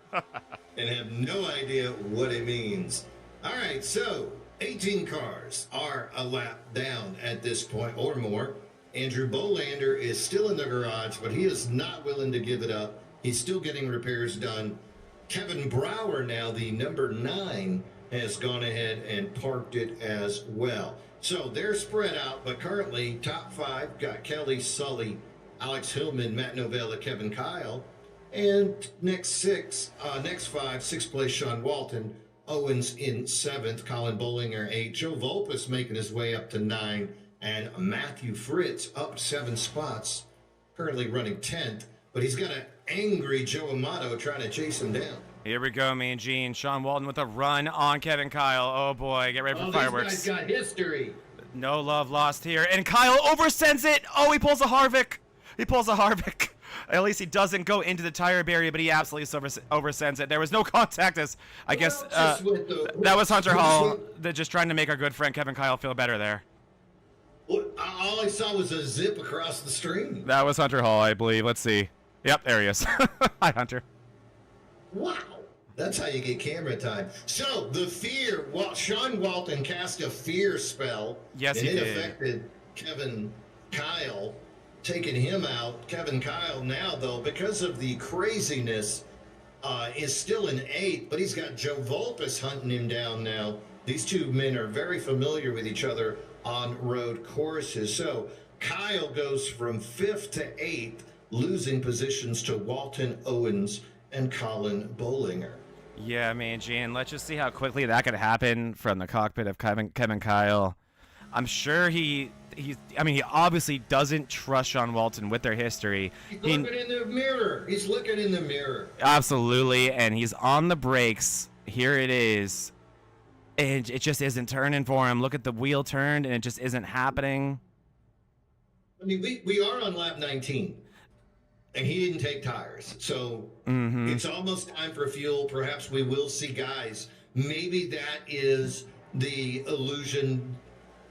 and have no idea what it means. All right, so 18 cars are a lap down at this point or more. Andrew Bolander is still in the garage, but he is not willing to give it up. He's still getting repairs done. Kevin Brower, now the number 9, has gone ahead and parked it as well. So they're spread out, but currently top 5 got Kelly, Sully, Alex Hillman, Matt Novella, Kevin Kyle. And next 5, 6th place Sean Walton, Owens in 7th, Colin Bollinger 8, Joe Volpes making his way up to 9, and Matthew Fritz up 7 spots, currently running 10th, but he's got an angry Joe Amato trying to chase him down. Here we go, Mean Gene. Sean Walton with a run on Kevin Kyle. Oh boy, get ready for fireworks. These guys got history. No love lost here, and Kyle oversends it. Oh, he pulls a Harvick. At least he doesn't go into the tire barrier, but he absolutely oversends it. There was no contact, as I guess that was Hunter Hall. They're just trying to make our good friend Kevin Kyle feel better there. All I saw was a zip across the stream. That was Hunter Hall, I believe. Let's see. Yep, there he is. Hi, Hunter. Wow. That's how you get camera time. So, the fear, Sean Walton cast a fear spell. Yes, and he did. It affected Kevin Kyle, taking him out. Kevin Kyle now, though, because of the craziness, is still in 8th, but he's got Joe Volpes hunting him down now. These two men are very familiar with each other on road courses. So, Kyle goes from 5th to 8th, losing positions to Walton, Owens, and Colin Bollinger. Yeah, man, Gene, let's just see how quickly that could happen from the cockpit of Kevin Kyle. I'm sure I mean, he obviously doesn't trust Sean Walton with their history. He's looking in the mirror. He's looking in the mirror. Absolutely, and he's on the brakes. Here it is. And it just isn't turning for him. Look at the wheel turned, and it just isn't happening. I mean, we are on lap 19, and he didn't take tires. So it's almost time for fuel. Perhaps we will see guys. Maybe that is the illusion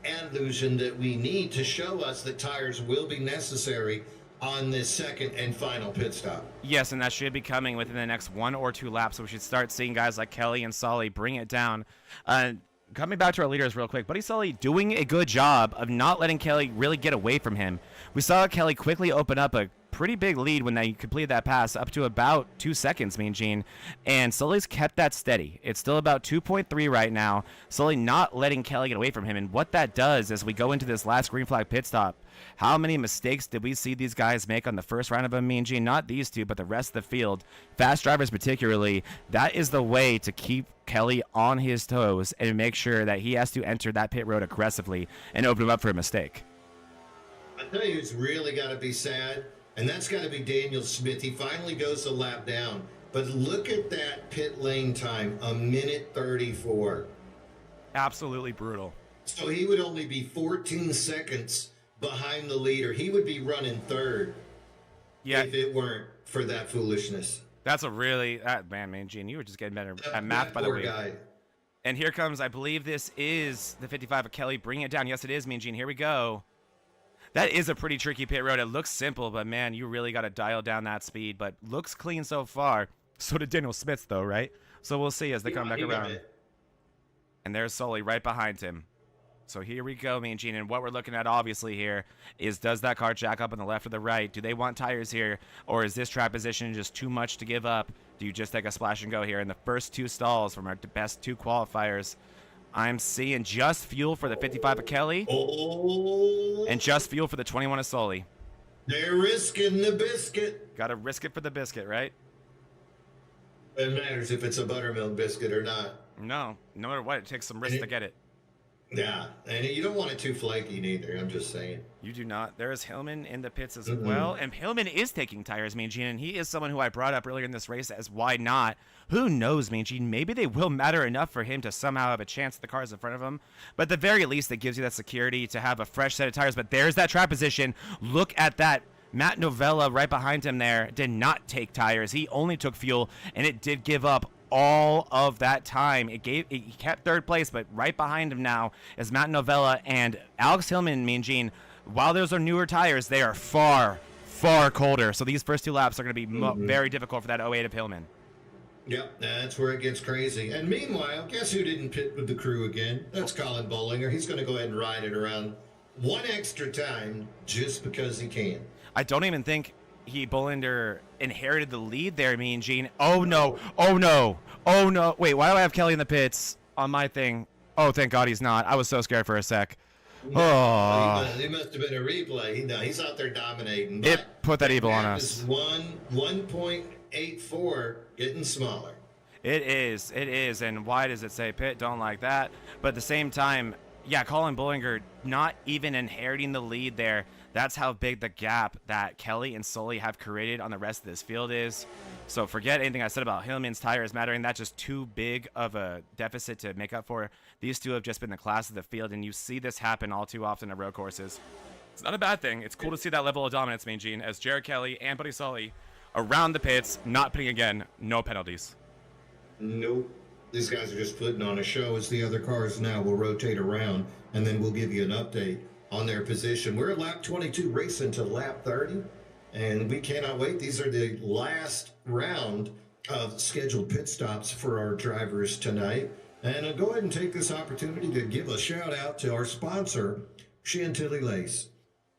that we need to show us that tires will be necessary on this second and final pit stop. Yes, and that should be coming within the next 1 or 2 laps. So we should start seeing guys like Kelly and Sully bring it down. Coming back to our leaders real quick, Buddy Sully doing a good job of not letting Kelly really get away from him. We saw Kelly quickly open up a pretty big lead when they completed that pass, up to about 2 seconds, Mean Gene. And Sully's kept that steady. It's still about 2.3 right now. Sully not letting Kelly get away from him. And what that does as we go into this last green flag pit stop, how many mistakes did we see these guys make on the first round of a Mean Gene? Not these two, but the rest of the field. Fast drivers particularly. That is the way to keep Kelly on his toes and make sure that he has to enter that pit road aggressively and open him up for a mistake. I tell you, it's really got to be sad. And that's got to be Daniel Smith. He finally goes a lap down. But look at that pit lane time, 1:34. Absolutely brutal. So he would only be 14 seconds behind the leader. He would be running third if it weren't for that foolishness. That's a really, man, Mean Gene, you were just getting better at math by the way. Guy. And here comes, I believe this is the 55 of Kelly bringing it down. Yes, it is, Mean Gene. Here we go. That is a pretty tricky pit road. It looks simple, but man, you really got to dial down that speed. But looks clean so far. So did Daniel Smith, though, right? So we'll see as they come back around. And there's Sully right behind him. So here we go, Mean Gene. And what we're looking at, obviously, here is does that car jack up on the left or the right? Do they want tires here? Or is this track position just too much to give up? Do you just take a splash and go here? In the first 2 stalls from our best 2 qualifiers, I'm seeing just fuel for the 55 of Kelly and just fuel for the 21 of Sully. They're risking the biscuit. Got to risk it for the biscuit, right? It matters if it's a buttermilk biscuit or not. No matter what, it takes some risk to get it. Yeah, and you don't want it too flaky neither, I'm just saying. You do not. There is Hillman in the pits as well, and Hillman is taking tires, Mean Gene, and he is someone who I brought up earlier in this race as why not. Who knows, Mean Gene? Maybe they will matter enough for him to somehow have a chance at the cars in front of him, but at the very least, it gives you that security to have a fresh set of tires, but there's that track position. Look at that. Matt Novella right behind him there did not take tires. He only took fuel, and it did give up all of that time. He kept third place, but right behind him now is Matt Novella and Alex Hillman. Mean Gene, while those are newer tires, they are far colder. So these first 2 laps are going to be very difficult for that 08 of Hillman. Yep, that's where it gets crazy. And meanwhile, guess who didn't pit with the crew again? That's Colin Bollinger. He's going to go ahead and ride it around 1 extra time just because he can. I don't even think Bollinger inherited the lead there, Mean Gene. Oh no. Wait, why do I have Kelly in the pits on my thing? Oh, thank God he's not. I was so scared for a sec. No, he must have been a replay. No, he's out there dominating. It put that evil on us. 1.84, getting smaller. It is, and why does it say pit? Don't like that. But at the same time, yeah, Colin Bollinger not even inheriting the lead there. That's how big the gap that Kelly and Sully have created on the rest of this field is. So forget anything I said about Hillman's tires mattering. That's just too big of a deficit to make up for. These two have just been the class of the field, and you see this happen all too often at road courses. It's not a bad thing. It's cool to see that level of dominance, Mean Gene, as Jared Kelly and Buddy Sully around the pits, not pitting again, no penalties. Nope. These guys are just putting on a show as the other cars now will rotate around, and then we'll give you an update on their position. We're at lap 22, racing to lap 30, and we cannot wait. These are the last round of scheduled pit stops for our drivers tonight. And I'll go ahead and take this opportunity to give a shout out to our sponsor, Chantilly Lace.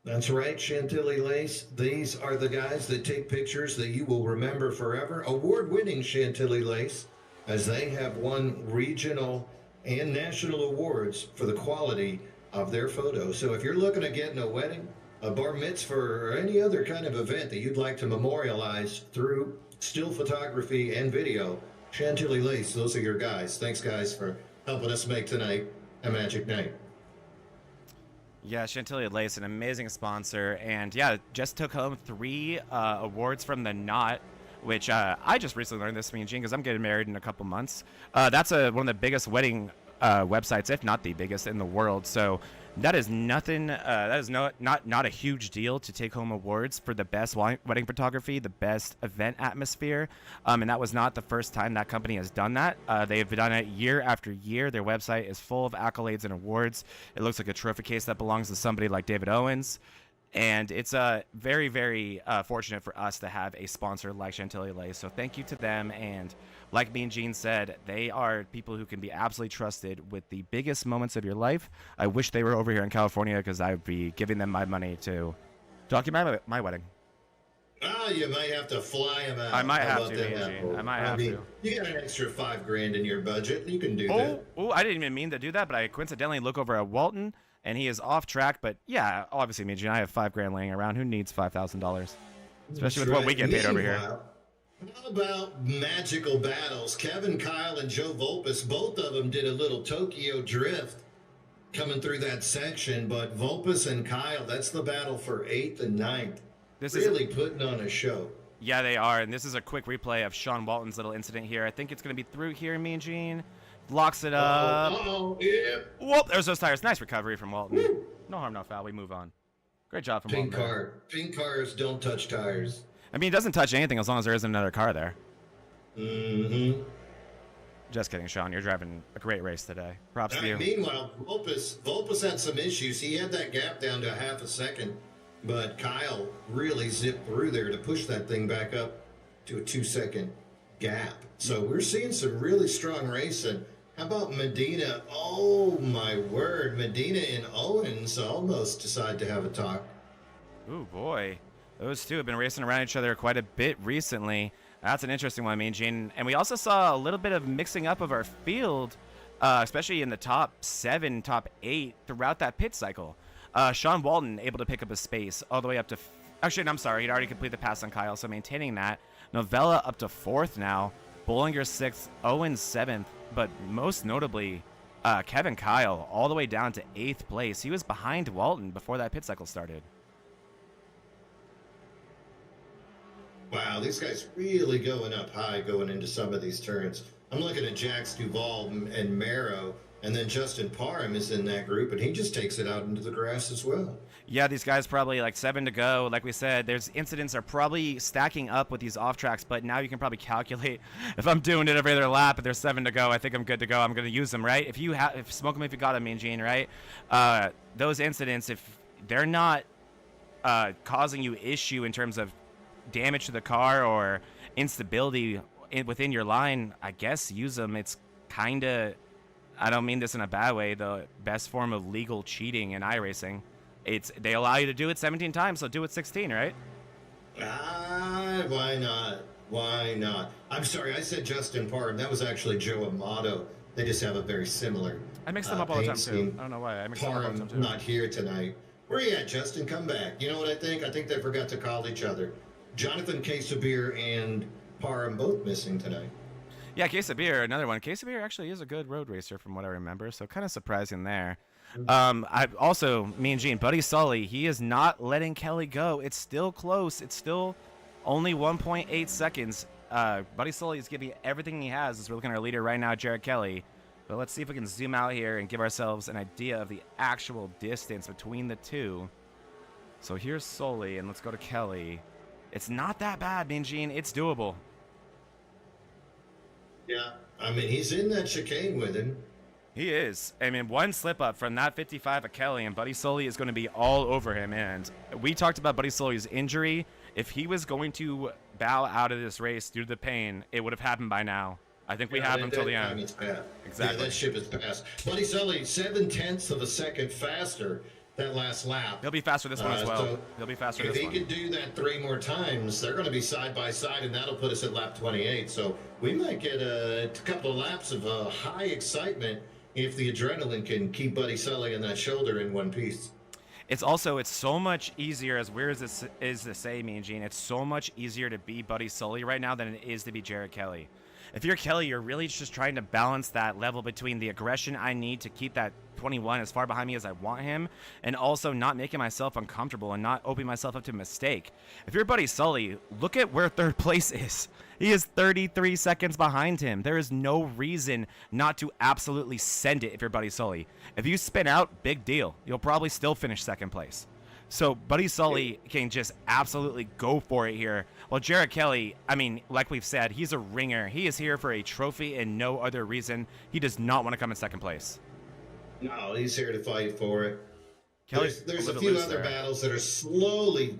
That's right, Chantilly Lace. These are the guys that take pictures that you will remember forever. Award-winning Chantilly Lace, as they have won regional and national awards for the quality of their photos. So if you're looking at getting a wedding, a bar mitzvah, or any other kind of event that you'd like to memorialize through still photography and video, Chantilly Lace, those are your guys. Thanks, guys, for helping us make tonight a magic night. Yeah, Chantilly Lace, an amazing sponsor, and yeah, just took home 3 awards from the Knot, which I just recently learned this, me and Gene, because I'm getting married in a couple months. That's one of the biggest wedding websites, if not the biggest in the world. So that is nothing. That is not a huge deal to take home awards for the best wedding photography, the best event atmosphere, and that was not the first time that company has done that. They've done it year after year. Their website is full of accolades and awards. It looks like a trophy case that belongs to somebody like David Owens. And it's very, very fortunate for us to have a sponsor like Chantilly Lace. So thank you to them. And like me and Gene said, they are people who can be absolutely trusted with the biggest moments of your life. I wish they were over here in California because I would be giving them my money to document my wedding. Ah, you might have to fly them out. I might How have about to, that, Gene. Apple? I might have to. You got an extra $5,000 in your budget. You can do that. Oh, I didn't even mean to do that, but I coincidentally look over at Walton, and he is off track. But yeah, obviously, me and Gene, I have $5,000 laying around. Who needs $5,000? Especially with what we get paid over here. How about magical battles? Kevin, Kyle, and Joe Volpus, both of them did a little Tokyo drift coming through that section. But Volpus and Kyle, that's the battle for 8th and 9th. This really putting on a show. Yeah, they are. And this is a quick replay of Sean Walton's little incident here. I think it's going to be through here, me and Gene. Locks it up. Yeah. Whoop, there's those tires. Nice recovery from Walton. Woo. No harm, no foul. We move on. Great job from Walton. Pink cars don't touch tires. I mean, it doesn't touch anything as long as there isn't another car there. Mm-hmm. Just kidding, Sean. You're driving a great race today. Props to you. Meanwhile, Volpus had some issues. He had that gap down to half a second, but Kyle really zipped through there to push that thing back up to a 2-second gap. So we're seeing some really strong racing. How about Medina? Oh, my word. Medina and Owens almost decide to have a talk. Ooh, boy. Those two have been racing around each other quite a bit recently. That's an interesting one, I mean, Gene. And we also saw a little bit of mixing up of our field, especially in the top 7, top 8 throughout that pit cycle. Sean Walton able to pick up a space all the way up to... Actually, I'm sorry. He'd already completed the pass on Kyle, so maintaining that. Novella up to 4th now. Bollinger 6th. Owens 7th. But most notably, Kevin Kyle all the way down to 8th place. He was behind Walton before that pit cycle started. Wow, these guys really going up high going into some of these turns. I'm looking at Jax Duvall and Marrow, and then Justin Parham is in that group, and he just takes it out into the grass as well. Yeah, these guys probably like 7 to go. Like we said, there's incidents are probably stacking up with these off tracks, but now you can probably calculate if I'm doing it every other lap, if there's 7 to go, I think I'm good to go. I'm going to use them, right? If smoke them if you got them, Mean Gene, right? Those incidents, if they're not causing you issue in terms of damage to the car or instability within your line, I guess use them. It's kind of, I don't mean this in a bad way, the best form of legal cheating in iRacing. They allow you to do it 17 times, so do it 16, right? Why not? Why not? I'm sorry, I said Justin Parham. That was actually Joe Amato. They just have a very similar I mix them up all the time, too. I don't know why. I mix them up all the time, too. Not here tonight. Where you at, Justin? Come back. You know what I think? I think they forgot to call each other. Jonathan Quesabir and Parham both missing tonight. Yeah, Quesabir, another one. Quesabir actually is a good road racer from what I remember, so kind of surprising there. I also, me and Gene, Buddy Sully, he is not letting Kelly go. It's still close. It's still only 1.8 seconds. Buddy Sully is giving everything he has as we're looking at our leader right now, Jared Kelly. But let's see if we can zoom out here and give ourselves an idea of the actual distance between the two. So here's Sully, and let's go to Kelly. It's not that bad, Mean Gene. It's doable. Yeah, I mean, he's in that chicane with him. He is. I mean, one slip up from that 55 of Kelly, and Buddy Sully is going to be all over him. And we talked about Buddy Sully's injury. If he was going to bow out of this race due to the pain, it would have happened by now. I think we have him till the end. Exactly. Yeah, that ship is passed. Buddy Sully, 0.7 of a second faster that last lap. He'll be faster this one as well. So he'll be faster this one. If he could do that 3 more times, they're going to be side by side, and that'll put us at lap 28. So we might get a couple of laps of high excitement if the adrenaline can keep Buddy Sully and that shoulder in one piece. It's so much easier, as weird as this is to say, Mean Gene, it's so much easier to be Buddy Sully right now than it is to be Jared Kelly. If you're Kelly, you're really just trying to balance that level between the aggression I need to keep that 21 as far behind me as I want him, and also not making myself uncomfortable and not opening myself up to a mistake. If your buddy Sully, look at where third place is. He is 33 seconds behind him. There is no reason not to absolutely send it if your buddy Sully. If you spin out, big deal. You'll probably still finish second place. So Buddy Sully can just absolutely go for it here. Well, Jared Kelly, I mean, like we've said, he's a ringer. He is here for a trophy and no other reason. He does not want to come in second place. No, he's here to fight for it. Kelly's There's a few other battles that are slowly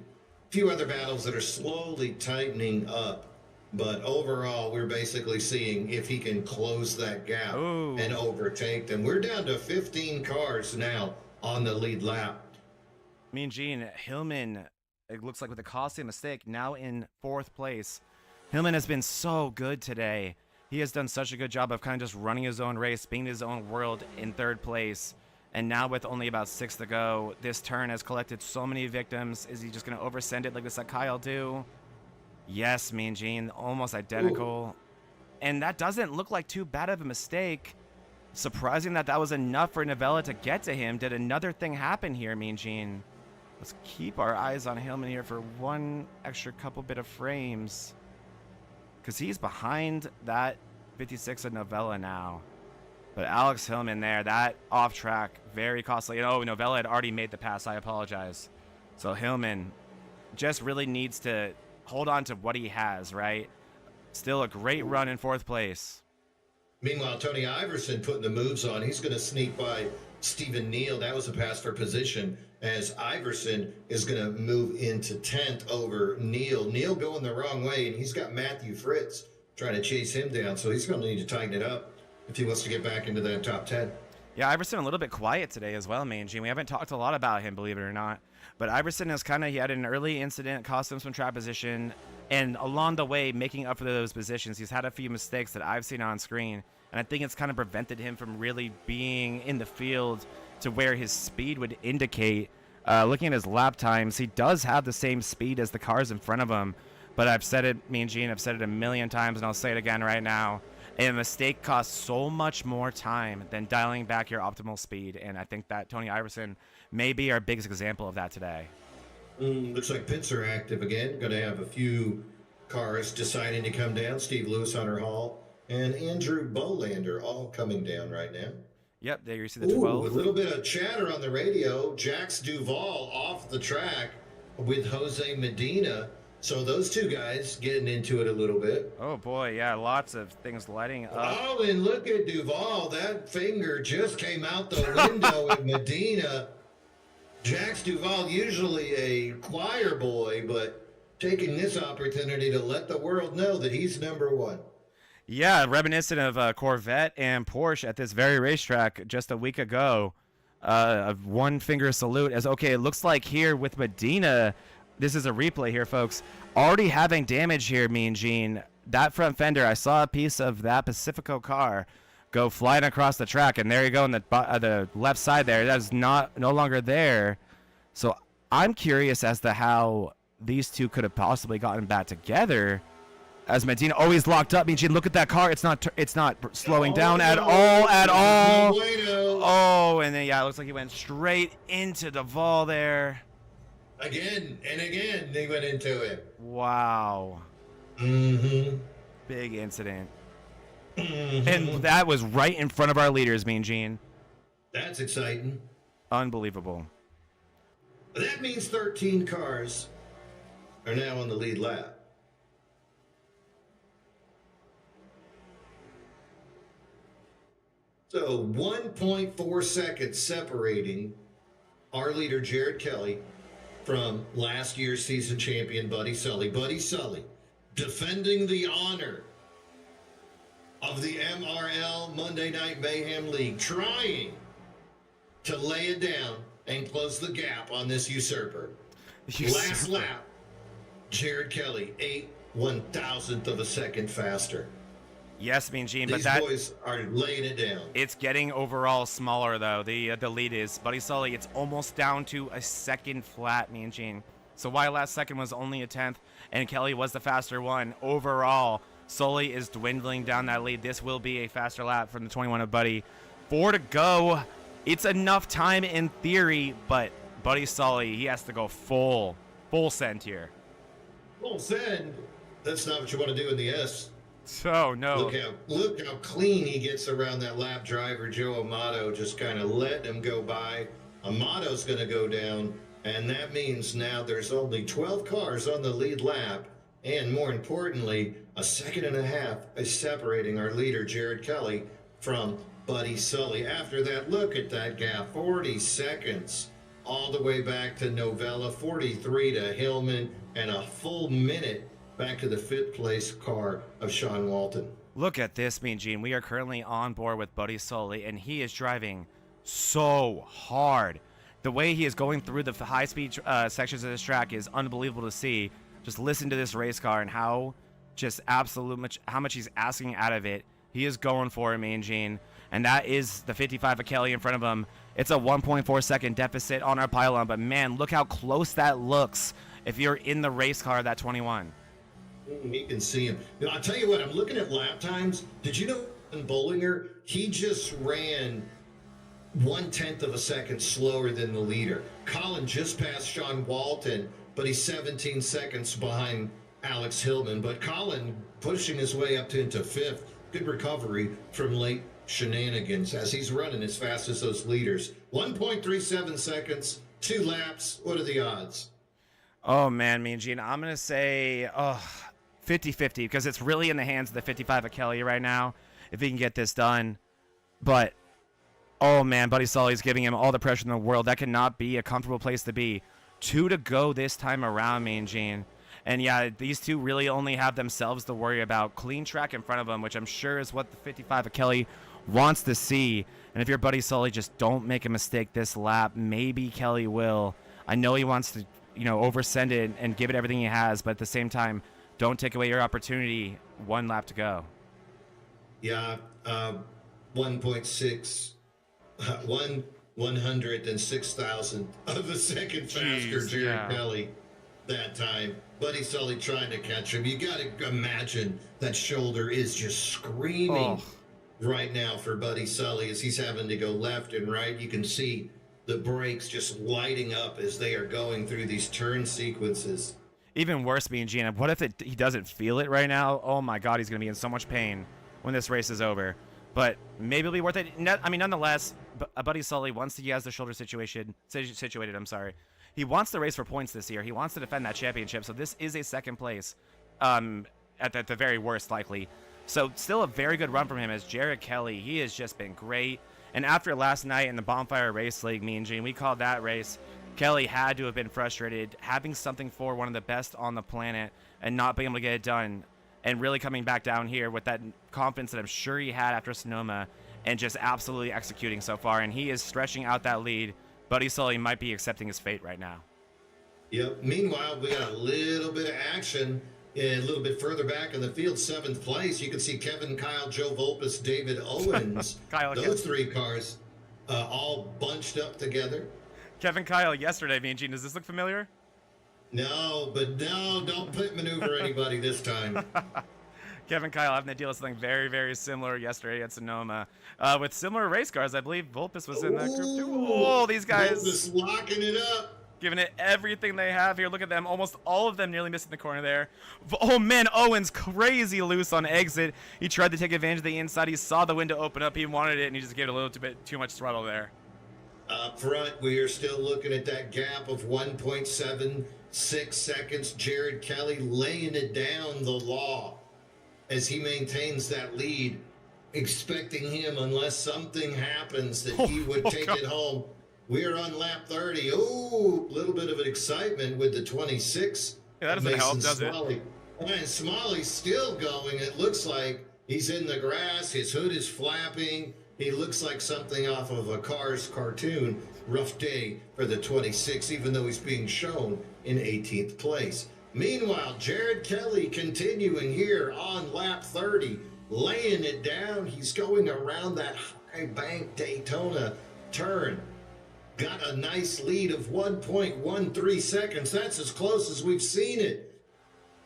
tightening up. But overall, we're basically seeing if he can close that gap and overtake them. We're down to 15 cars now on the lead lap. Mean Gene, Hillman, it looks like with a costly mistake, now in fourth place. Hillman has been so good today. He has done such a good job of kind of just running his own race, being his own world in third place. And now with only about 6 to go, this turn has collected so many victims. Is he just going to oversend it like this Kyle do? Yes, Mean Gene, almost identical. And that doesn't look like too bad of a mistake. Surprising that was enough for Novella to get to him. Did another thing happen here, Mean Gene? Let's keep our eyes on Hillman here for one extra couple bit of frames. Because he's behind that 56 of Novella now. But Alex Hillman there, that off track, very costly. Oh, Novella had already made the pass. I apologize. So Hillman just really needs to hold on to what he has, right? Still a great run in fourth place. Meanwhile, Tony Iverson putting the moves on. He's going to sneak by Stephen Neal. That was a pass for position as Iverson is going to move into 10th over Neal. Neal going the wrong way, and he's got Matthew Fritz trying to chase him down. So he's going to need to tighten it up if he wants to get back into that top 10. Yeah, Iverson a little bit quiet today as well, Mean Gene. We haven't talked a lot about him, believe it or not. But Iverson is he had an early incident, cost him some track position, and along the way, making up for those positions, he's had a few mistakes that I've seen on screen, and I think it's kind of prevented him from really being in the field to where his speed would indicate. Looking at his lap times, he does have the same speed as the cars in front of him, but I've said it, Mean Gene, I've said it a million times, and I'll say it again right now. A mistake costs so much more time than dialing back your optimal speed, and I think that Tony Iverson may be our biggest example of that today. Looks like pits are active again. Going to have a few cars deciding to come down. Steve Lewis, Hunter Hall, and Andrew Bolander all coming down right now. Yep, there you see the 12. A little bit of chatter on the radio. Jax Duvall off the track with Jose Medina. So those two guys getting into it a little bit. Oh, boy, yeah, lots of things lighting up. Oh, and look at Duvall. That finger just came out the window at Medina. Jax Duvall, usually a choir boy, but taking this opportunity to let the world know that he's number one. Yeah, reminiscent of Corvette and Porsche at this very racetrack just a week ago. A one-finger salute as, okay, it looks like here with Medina, this is a replay here, folks, already having damage here, Mean Gene. That front fender, I saw a piece of that Pacifico car go flying across the track, and there you go on the left side there. That is no longer there. So I'm curious as to how these two could have possibly gotten back together. As Medina always locked up. Mean Gene, look at that car. It's not slowing down at all. Oh, and then yeah, it looks like he went straight into Duvall there. Again and again, they went into it. Wow. Mm-hmm. Big incident. Mm-hmm. And that was right in front of our leaders, Mean Gene. That's exciting. Unbelievable. That means 13 cars are now on the lead lap. So 1.4 seconds separating our leader, Jared Kelly, from last year's season champion, Buddy Sully. Buddy Sully, defending the honor of the MRL Monday Night Mayhem League, trying to lay it down and close the gap on this usurper. Last lap, Jared Kelly, 8/1000th of a second faster. Yes, Mean Gene, but These boys are laying it down. It's getting overall smaller, though. The lead is. Buddy Sully, it's almost down to a second flat, Mean Gene. So while last second was only a 10th, and Kelly was the faster one overall, Sully is dwindling down that lead. This will be a faster lap from the 21 of Buddy. 4 to go. It's enough time in theory, but Buddy Sully, he has to go full send here. Full send? That's not what you want to do in the S. So, no. Look how clean he gets around that lap driver, Joe Amato, just kind of letting him go by. Amato's going to go down, and that means now there's only 12 cars on the lead lap, and more importantly, a second and a half is separating our leader, Jared Kelly, from Buddy Sully. After that, look at that gap, 40 seconds all the way back to Novella, 43 to Hillman, and a full minute back to the 5th place car of Sean Walton. Look at this, Mean Gene. We are currently on board with Buddy Sully, and he is driving so hard. The way he is going through the high-speed sections of this track is unbelievable to see. Just listen to this race car and how much he's asking out of it. He is going for it, Mean Gene. And that is the 55 of Kelly in front of him. It's a 1.4 second deficit on our pylon, but man, look how close that looks if you're in the race car, that 21. You can see him. I'll tell you what, I'm looking at lap times. Did you know in Bollinger, he just ran 1/10 of a second slower than the leader. Colin just passed Sean Walton, but he's 17 seconds behind Alex Hillman. But Colin pushing his way up into 5th. Good recovery from late shenanigans as he's running as fast as those leaders. 1.37 seconds, 2 laps. What are the odds? Oh, man, Mean Gene, I'm going to say 50-50 because it's really in the hands of the 55 of Kelly right now if he can get this done. But, oh, man, Buddy Sully's giving him all the pressure in the world. That cannot be a comfortable place to be. 2 to go this time around, Mean Gene. And, yeah, these two really only have themselves to worry about. Clean track in front of them, which I'm sure is what the 55 of Kelly wants to see. And if you're Buddy Sully, just don't make a mistake this lap. Maybe Kelly will. I know he wants to, oversend it and give it everything he has, but at the same time, don't take away your opportunity. 1 lap to go. Yeah, 1.6, 106,000 of a second faster, Jared Kelly that time. Buddy Sully trying to catch him. You got to imagine that shoulder is just screaming right now for Buddy Sully as he's having to go left and right. You can see the brakes just lighting up as they are going through these turn sequences. Even worse, Mean Gene, what if he doesn't feel it right now? Oh my God, he's going to be in so much pain when this race is over. But maybe it'll be worth it. Nonetheless, Buddy Sully, once he has the shoulder situated, he wants to race for points this year. He wants to defend that championship. So this is a second place, at the very worst, likely. So still a very good run from him as Jared Kelly. He has just been great. And after last night in the Bonfire Race League, Mean Gene, we called that race. Kelly had to have been frustrated, having something for one of the best on the planet and not being able to get it done, and really coming back down here with that confidence that I'm sure he had after Sonoma and just absolutely executing so far. And he is stretching out that lead. Buddy Sully might be accepting his fate right now. Yep. Meanwhile, we got a little bit of action a little bit further back in the field, 7th place. You can see Kevin, Kyle, Joe Volpus, David Owens. Those 3 cars all bunched up together. Kevin Kyle yesterday, Mean Gene. Does this look familiar? No, don't pit maneuver anybody this time. Kevin Kyle having to deal with something very, very similar yesterday at Sonoma. With similar race cars, I believe Volpus was in that group too. Oh, these guys. Volpus locking it up. Giving it everything they have here. Look at them. Almost all of them nearly missing the corner there. Oh, man. Owens crazy loose on exit. He tried to take advantage of the inside. He saw the window open up. He wanted it, and he just gave it a little bit too much throttle there. Up front, we are still looking at that gap of 1.76 seconds. Jared Kelly laying it down the law as he maintains that lead, expecting him, unless something happens, that he would take it home. We're on lap 30. Oh, a little bit of an excitement with the 26. Yeah, that doesn't help, does it? And Smalley's still going. It looks like he's in the grass. His hood is flapping. He looks like something off of a Cars cartoon. Rough day for the 26, even though he's being shown in 18th place. Meanwhile, Jared Kelly continuing here on lap 30, laying it down. He's going around that high bank Daytona turn. Got a nice lead of 1.13 seconds. That's as close as we've seen it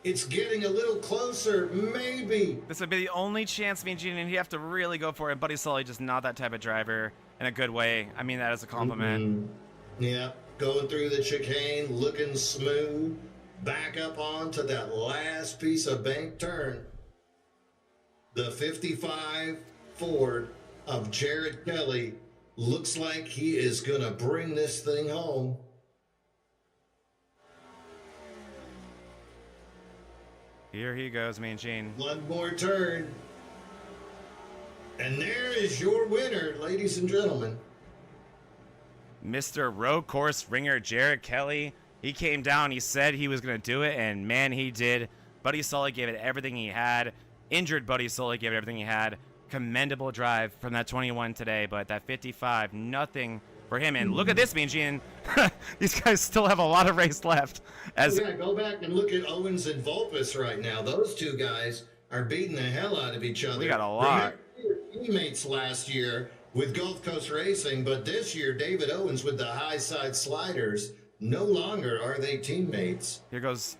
It's getting a little closer, maybe. This would be the only chance Mean Gene, and he'd have to really go for it. Buddy Sully just not that type of driver in a good way. I mean that as a compliment. Yeah, going through the chicane, looking smooth. Back up onto that last piece of bank turn. The 55 Ford of Jared Kelly looks like he is going to bring this thing home. Here he goes, Mean Gene. One more turn. And there is your winner, ladies and gentlemen. Mr. Road Course Ringer Jared Kelly. He came down, he said he was going to do it, and man, he did. Buddy Sully gave it everything he had. Injured Buddy Sully gave it everything he had. Commendable drive from that 21 today, but that 55, nothing for him. And look at this, Mean Gene. These guys still have a lot of race left. Yeah, go back and look at Owens and Vulpes right now. Those two guys are beating the hell out of each other. We got a lot. Remember your teammates last year with Gulf Coast Racing, but this year David Owens with the high side sliders. No longer are they teammates. Here goes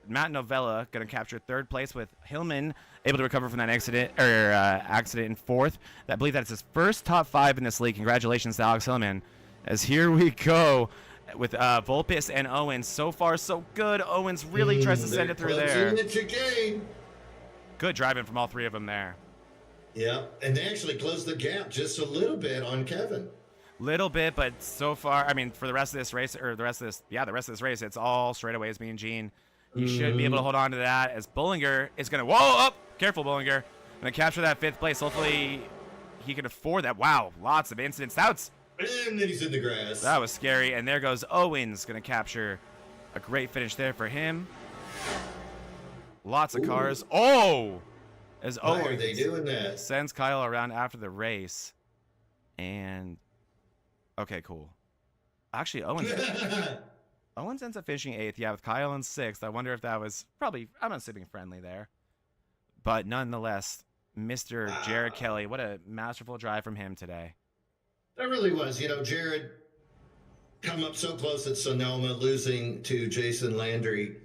Matt Novella, going to capture third place with Hillman able to recover from that accident in fourth. I believe that's his first top 5 in this league. Congratulations to Alex Hillman. As here we go with Vulpes and Owens. So far, so good. Owens really tries to send it through there. Good driving from all three of them there. Yeah, and they actually closed the gap just a little bit on Kevin. Little bit, but so far, I mean, for the rest of this race, or the rest of this race, it's all straightaways, Mean Gene. He should be able to hold on to that as Bullinger is going to, whoa, up, careful, Bullinger. Going to capture that 5th place. Hopefully, he can afford that. Wow, lots of incidents. And then he's in the grass. That was scary, and there goes Owens, going to capture a great finish there for him. Lots of cars. Oh! As Owens Why are they doing that? Sends Kyle around after the race. And okay, cool. Actually, Owens ends up finishing 8th. Yeah, with Kyle in 6th. I wonder if that was probably, I'm assuming friendly there. But nonetheless, Mr. Jared Kelly, what a masterful drive from him today. That really was. You know, Jared come up so close at Sonoma, losing to Jason Landry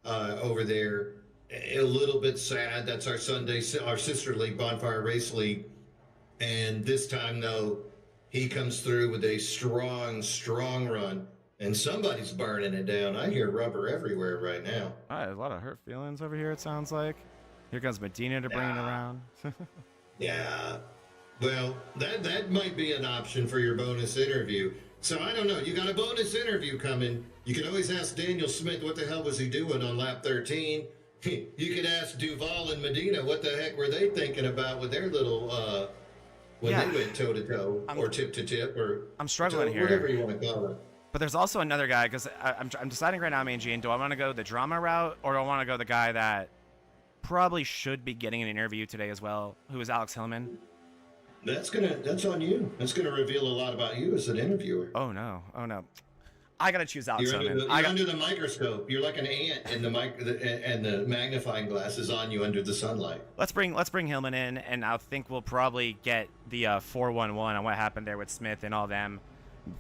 over there. A little bit sad. That's our sister league, Bonfire Race League. And this time, though, he comes through with a strong run. And somebody's burning it down. I hear rubber everywhere right now. A lot of hurt feelings over here, it sounds like. Here comes Medina to bring it around. Yeah. Well, that might be an option for your bonus interview. So I don't know. You got a bonus interview coming. You can always ask Daniel Smith what the hell was he doing on lap 13. You could ask Duval and Medina what the heck were they thinking about with their little when they went toe to toe or tip to tip or I'm struggling here. Whatever you want to call it. But there's also another guy, because I'm deciding right now, Mean Gene, do I want to go the drama route or do I want to go the guy that probably should be getting an interview today as well, who is Alex Hillman? That's on you. That's gonna reveal a lot about you as an interviewer. Oh no. I gotta choose Alex Hillman. You're under the microscope. You're like an ant, and the magnifying glass is on you under the sunlight. Let's bring Hillman in, and I think we'll probably get the 411 on what happened there with Smith and all them,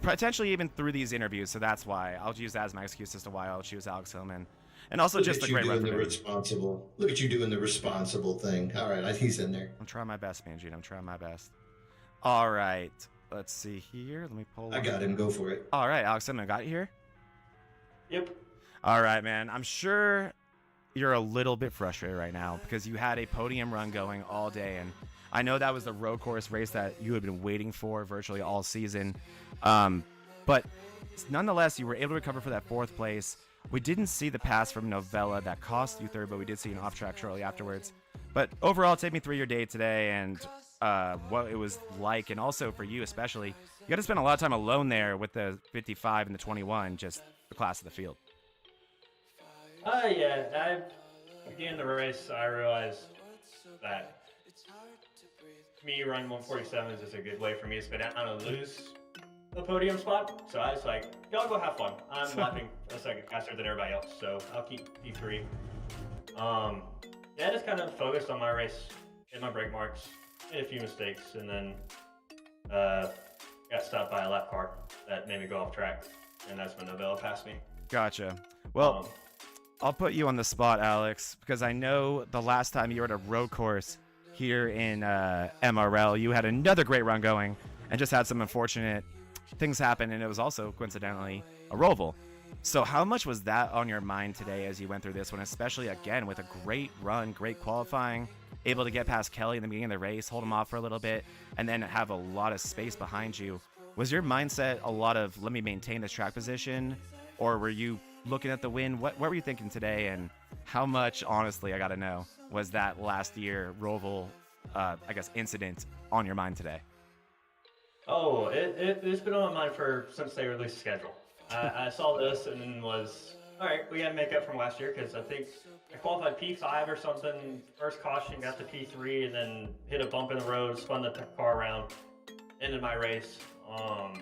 potentially even through these interviews. So that's why I'll use that as my excuse as to why I'll choose Alex Hillman, and also just a great record. Look at you doing the responsible thing. All right, he's in there. I'm trying my best, Mean Gene. I'm trying my best. All right. Let's see here. Let me pull. I got him. Go for it. All right, Alex, I got you here. Yep. All right, man. I'm sure you're a little bit frustrated right now because you had a podium run going all day, and I know that was the road course race that you had been waiting for virtually all season. But nonetheless, you were able to recover for that 4th place. We didn't see the pass from Novella that cost you 3rd, but we did see an off track shortly afterwards. But overall, take me through your day today and what it was like, and also for you especially. You got to spend a lot of time alone there with the 55 and the 21, just the class of the field. Yeah, beginning the race, I realized that me running 147s is a good way for me to spin out and lose the podium spot. So I was like, y'all go have fun. I'm lapping a second faster than everybody else, so I'll keep P3. Yeah, I just kind of focused on my race, hit my brake marks, made a few mistakes, and then got stopped by a lap car that made me go off track, and that's when Novella passed me. Gotcha. Well, I'll put you on the spot, Alex, because I know the last time you were at a road course here in MRL, you had another great run going and just had some unfortunate things happen, and it was also coincidentally a roval. So how much was that on your mind today as you went through this one, especially again with a great run, great qualifying, able to get past Kelly in the beginning of the race, hold him off for a little bit, and then have a lot of space behind you? Was your mindset a lot of, let me maintain this track position, or were you looking at the win? What were you thinking today, and how much, honestly, I got to know, was that last year roval, I guess, incident on your mind today? Oh, it's been on my mind since they released the schedule. I saw this and was, all right, we got to make up from last year because I think I qualified P5 or something, first caution, got to P3, and then hit a bump in the road, spun the car around, ended my race. So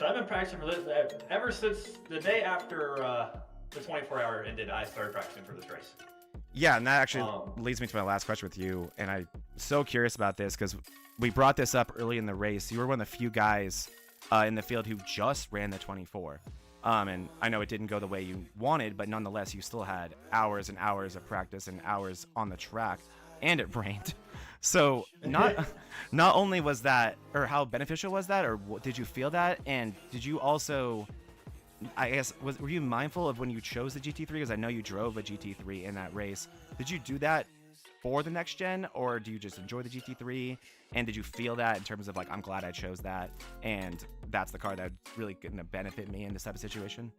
I've been practicing for this ever since the day after the 24-hour ended. I started practicing for this race. Yeah, and that actually leads me to my last question with you, and I'm so curious about this because we brought this up early in the race. You were one of the few guys in the field who just ran the 24. And I know it didn't go the way you wanted, but nonetheless, you still had hours and hours of practice and hours on the track, and it rained. So not only was that, or how beneficial was that, or did you feel that, and did you also, I guess, were you mindful of when you chose the GT3? Because I know you drove a GT3 in that race. Did you do that for the next gen, or do you just enjoy the GT3? And did you feel that in terms of like, I'm glad I chose that, and that's the car that's really going to benefit me in this type of situation?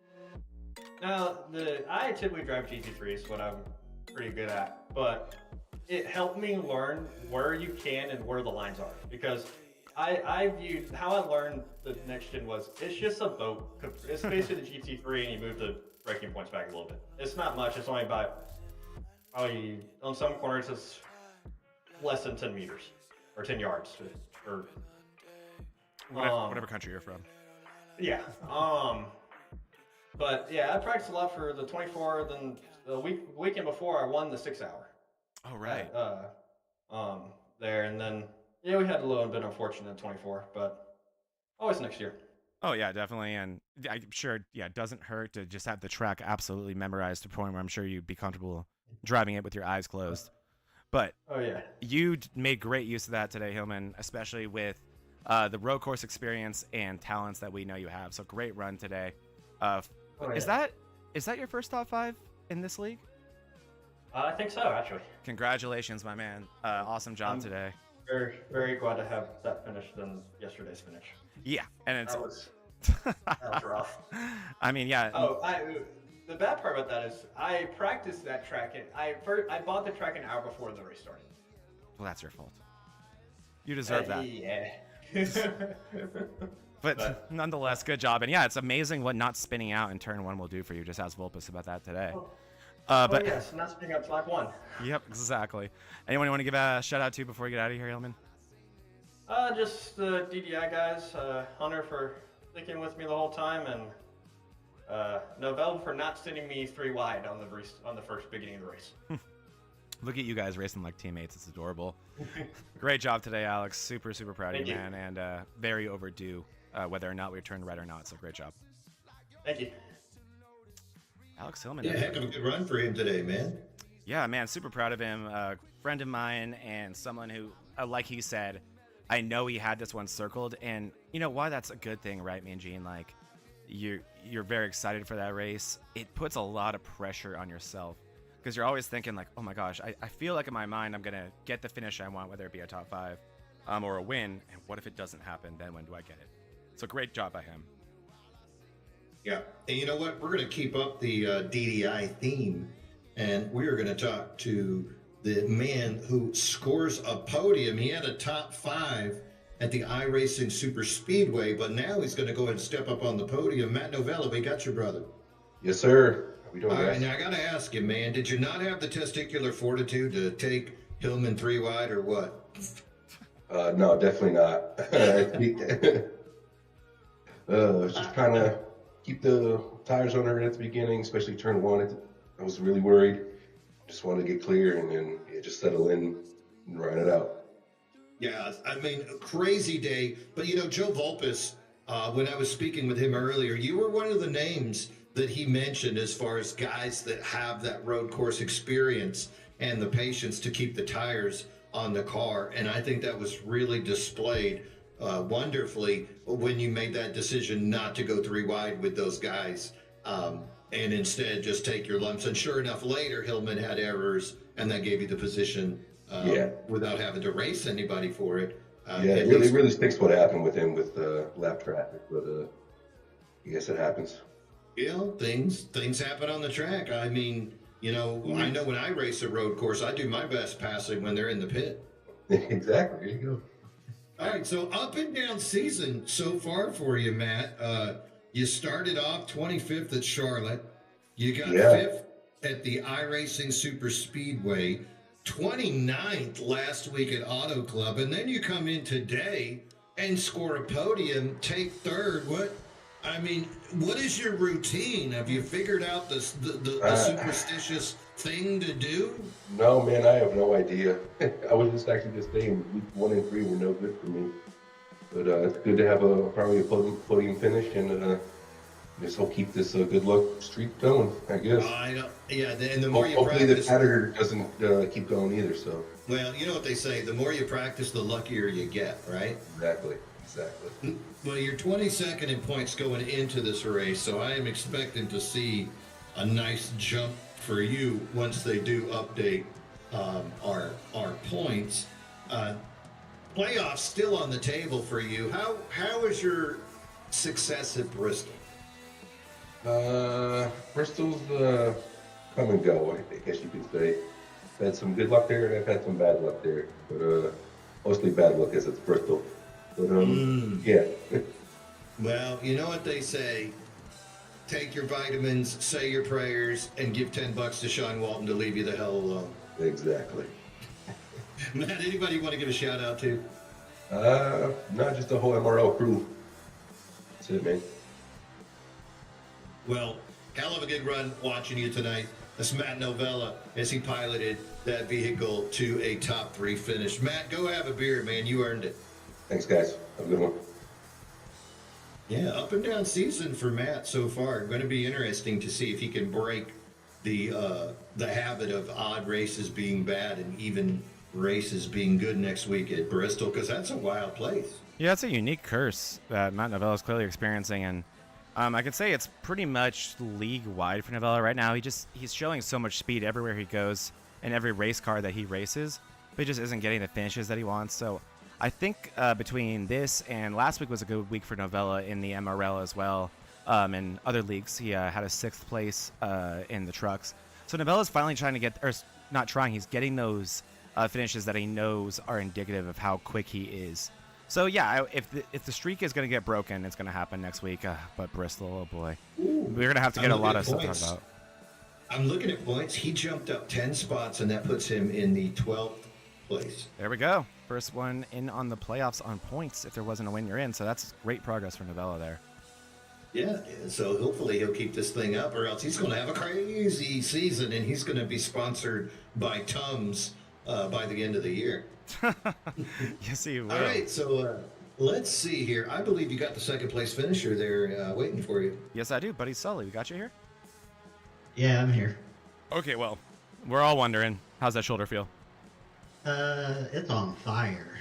Now, I typically drive GT3s, what I'm pretty good at, but it helped me learn where you can and where the lines are, because I viewed how I learned the next gen was it's just a boat. It's basically the GT3 and you move the braking points back a little bit. It's not much. It's only about probably on some corners it's less than 10 meters or 10 yards or whatever country you're from. Yeah. But yeah, I practiced a lot for the 24. Then the weekend before I won the 6 hour. Oh right. There, and then yeah, we had a little bit unfortunate in 24, but always next year. Oh yeah, definitely, and I'm sure it doesn't hurt to just have the track absolutely memorized to a point where I'm sure you'd be comfortable driving it with your eyes closed. But oh yeah, you made great use of that today, Hillman, especially with the road course experience and talents that we know you have. So great run today. Is that your first top 5 in this league? I think so, actually. Congratulations, my man. Awesome job today. Very, very glad to have that finished than yesterday's finish. Yeah, and that was rough. I mean, yeah. Oh, the bad part about that is I practiced that track, and I bought the track an hour before the race started. Well, that's your fault. You deserve that. Yeah. But nonetheless, good job. And yeah, it's amazing what not spinning out in turn 1 will do for you. Just ask Vulpus about that today. But yes, not spinning out to lap 1. Yep, exactly. Anyone you want to give a shout out to before we get out of here, Hillman? Just the DDI guys. Hunter for sticking with me the whole time, and Novell for not sending me 3 wide on the first beginning of the race. Look at you guys racing like teammates. It's adorable. Great job today, Alex. Super, super proud of you, man. And very overdue, whether or not we turned red or not. So great job. Thank you. Alex Hillman. Yeah, heck of a good run for him today, man. Yeah, man, super proud of him. Friend of mine and someone who, like he said, I know he had this one circled. And you know why that's a good thing, right, Mean Gene? Like, you're very excited for that race. It puts a lot of pressure on yourself because you're always thinking like, oh my gosh, I feel like in my mind I'm going to get the finish I want, whether it be a top 5 or a win. And what if it doesn't happen? Then when do I get it? So great job by him. Yeah, and you know what? We're going to keep up the DDI theme, and we are going to talk to the man who scores a podium. He had a top 5 at the iRacing Super Speedway, but now he's going to go ahead and step up on the podium. Matt Novella, we got you, brother. Yes, sir. How we doing, All guys? right, now I got to ask you, man, did you not have the testicular fortitude to take Hillman 3 wide or what? No, definitely not. Just kind of keep the tires under at the beginning, especially turn 1. I was really worried. Just wanted to get clear and then just settle in and ride it out. Yeah, I mean, a crazy day. But, you know, Joe Vulpus when I was speaking with him earlier, you were one of the names that he mentioned as far as guys that have that road course experience and the patience to keep the tires on the car. And I think that was really displayed wonderfully when you made that decision not to go 3 wide with those guys, and instead just take your lumps. And sure enough, later Hillman had errors, and that gave you the position without having to race anybody for it. It really stinks what happened with him with lap traffic, but I guess it happens. You know, things happen on the track. I mean, you know, I know when I race a road course, I do my best passing when they're in the pit. Exactly. There you go. All right, so up and down season so far for you, Matt. You started off 25th at Charlotte. You got 5th at the iRacing Super Speedway, 29th last week at Auto Club, and then you come in today and score a podium, take 3rd. What is your routine? Have you figured out the superstitious thing to do? No, man, I have no idea. I was just saying week 1 and 3 were no good for me. But it's good to have probably a podium finish, and just hope keep this good luck streak going, I guess. And the more you hopefully practice, the pattern doesn't keep going either. So. Well, you know what they say: the more you practice, the luckier you get, right? Exactly. Well, you're 22nd in points going into this race, so I am expecting to see a nice jump for you once they do update our points. Playoffs still on the table for you. How is your success at Bristol? Bristol's come and go, I guess you could say. I've had some good luck there, and I've had some bad luck there, but mostly bad luck as it's Bristol. But yeah. Well, you know what they say: take your vitamins, say your prayers, and give $10 to Sean Walton to leave you the hell alone. Exactly. Matt, anybody you want to give a shout out to? Not just the whole MRL crew. That's it, man. Well, hell of a good run watching you tonight. That's Matt Novella as he piloted that vehicle to a top 3 finish. Matt, go have a beer, man. You earned it. Thanks, guys. Have a good one. Yeah, up and down season for Matt so far. Going to be interesting to see if he can break the habit of odd races being bad and even races being good next week at Bristol, because that's a wild place. Yeah, it's a unique curse that Matt Novella is clearly experiencing, and I could say it's pretty much league-wide for Novella right now. He's showing so much speed everywhere he goes in every race car that he races, but he just isn't getting the finishes that he wants. So I think between this and last week was a good week for Novella in the MRL as well. In other leagues, he had a 6th place in the trucks. So Novella's finally trying to get, or not trying, he's getting those finishes that he knows are indicative of how quick he is. So yeah, if the streak is going to get broken, it's going to happen next week. But Bristol, oh boy, we're going to have to get a lot of stuff to talk about. I'm looking at points. He jumped up 10 spots, and that puts him in the 12th place. There we go. First one in on the playoffs on points. If there wasn't a win, you're in. So that's great progress for Novella there. Yeah, so hopefully he'll keep this thing up, or else he's going to have a crazy season, and he's going to be sponsored by Tums by the end of the year. Yes, he will. All right, so let's see here. I believe you got the 2nd place finisher there waiting for you. Yes, I do, Buddy Sully. We got you here? Yeah, I'm here. Okay, well, we're all wondering, how's that shoulder feel? It's on fire.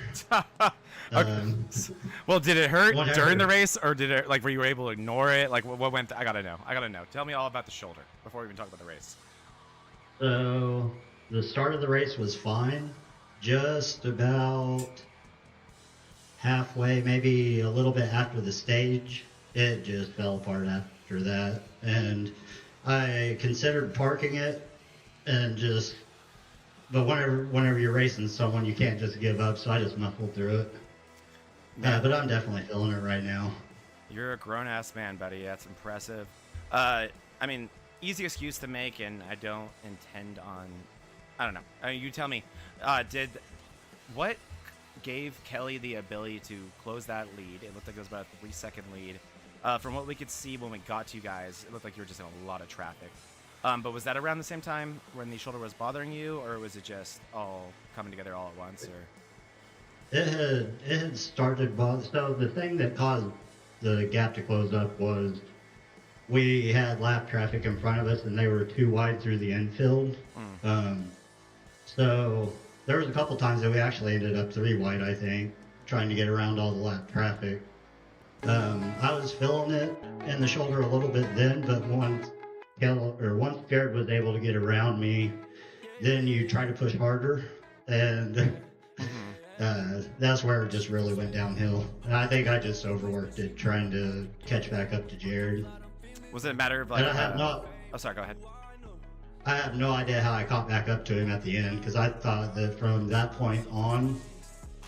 Well, did it hurt whatever. during the race, or did it, like, were you able to ignore it? Like, what went, I gotta know. Tell me all about the shoulder before we even talk about the race. So, the start of the race was fine. Just about halfway, maybe a little bit after the stage, it just fell apart after that. And I considered parking it and but whenever you're racing someone, you can't just give up, so I just muffled through it. Yeah, but I'm definitely feeling it right now. You're a grown-ass man, buddy. That's impressive. I mean, easy excuse to make, and I don't intend on... I don't know. You tell me. What gave Kelly the ability to close that lead? It looked like it was about a 3-second lead. From what we could see when we got to you guys, it looked like you were just in a lot of traffic. But was that around the same time when the shoulder was bothering you, or was it just all coming together all at once? Or It had started bothering. So the thing that caused the gap to close up was we had lap traffic in front of us, and they were too wide through the infield. So there was a couple times that we actually ended up 3 wide, I think, trying to get around all the lap traffic. I was feeling it in the shoulder a little bit then, but once Scared was able to get around me, then you try to push harder, and that's where it just really went downhill. And I think I just overworked it trying to catch back up to Jared. Was it a matter of like? And I have not. Oh, sorry. Go ahead. I have no idea how I caught back up to him at the end, because I thought that from that point on,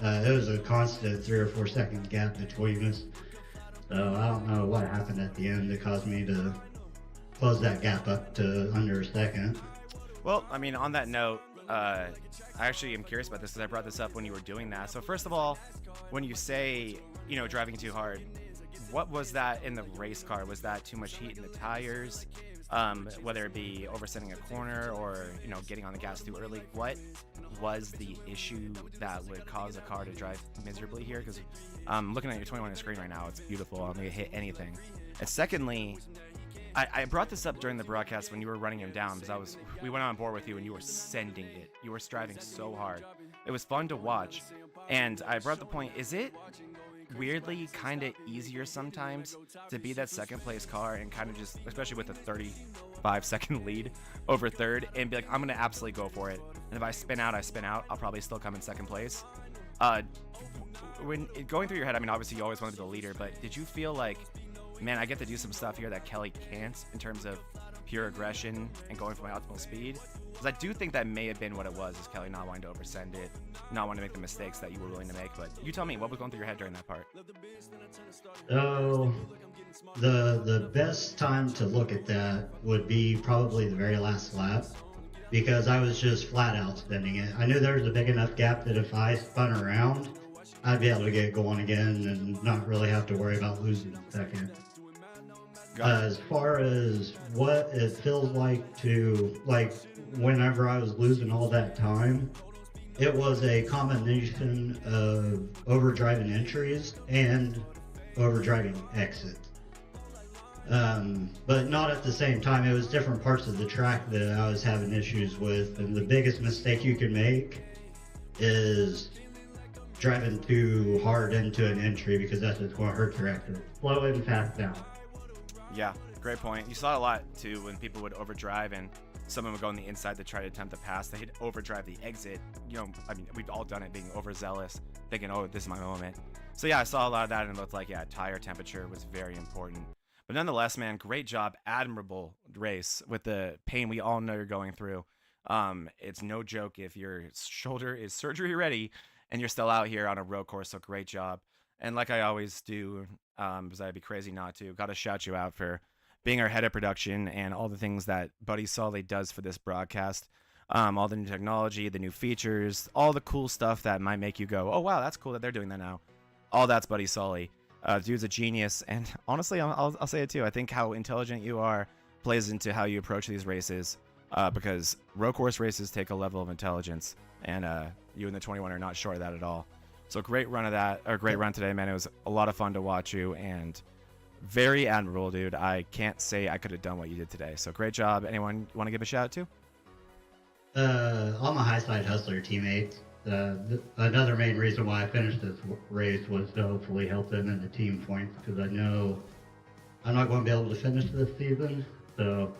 it was a constant 3 or 4 second gap between us. So I don't know what happened at the end that caused me to close that gap up to under a second. Well, I mean, on that note, I actually am curious about this because I brought this up when you were doing that. So first of all, when you say, driving too hard, what was that in the race car? Was that too much heat in the tires? Whether it be oversetting a corner or, getting on the gas too early? What was the issue that would cause a car to drive miserably here? Because I'm looking at your 21 screen right now. It's beautiful. I'm going to hit anything. And secondly, I brought this up during the broadcast when you were running him down because we went on board with you and you were sending it. You were striving so hard. It was fun to watch. And I brought the point, is it weirdly kind of easier sometimes to be that second place car and kind of just, especially with a 35-second lead over third, and be like, I'm going to absolutely go for it. And if I spin out, I'll probably still come in second place. When going through your head, I mean, obviously you always want to be the leader, but did you feel like, man, I get to do some stuff here that Kelly can't in terms of pure aggression and going for my optimal speed? Because I do think that may have been what it was, is Kelly not wanting to oversend it, not wanting to make the mistakes that you were willing to make. But you tell me, what was going through your head during that part? So the best time to look at that would be probably the very last lap, because I was just flat out spinning it. I knew there was a big enough gap that if I spun around, I'd be able to get going again and not really have to worry about losing a second. As far as what it feels like whenever I was losing all that time, it was a combination of overdriving entries and overdriving exits. But not at the same time. It was different parts of the track that I was having issues with, and the biggest mistake you can make is driving too hard into an entry, because that's what's going to hurt your exit. Slow and fast down. Yeah, great point. You saw a lot too when people would overdrive and someone would go on the inside to try to attempt to pass. They'd overdrive the exit. I mean, we've all done it, being overzealous, thinking, oh, this is my moment. So yeah, I saw a lot of that, and it looked like, tire temperature was very important. But nonetheless, man, great job. Admirable race with the pain we all know you're going through. It's no joke if your shoulder is surgery ready and you're still out here on a road course, so great job. And like I always do, because I'd be crazy not to, got to shout you out for being our head of production and all the things that Buddy Solly does for this broadcast. All the new technology, the new features, all the cool stuff that might make you go, oh, wow, that's cool that they're doing that now. All that's Buddy Solly. Dude's a genius. And honestly, I'll say it too. I think how intelligent you are plays into how you approach these races, because road course races take a level of intelligence. And you and the 21 are not short of that at all. So great run today, man. It was a lot of fun to watch you, and very admirable, dude. I can't say I could have done what you did today. So great job. Anyone you want to give a shout out to? All my high side hustler teammates. Another main reason why I finished this race was to hopefully help them in the team points, because I know I'm not going to be able to finish this season. So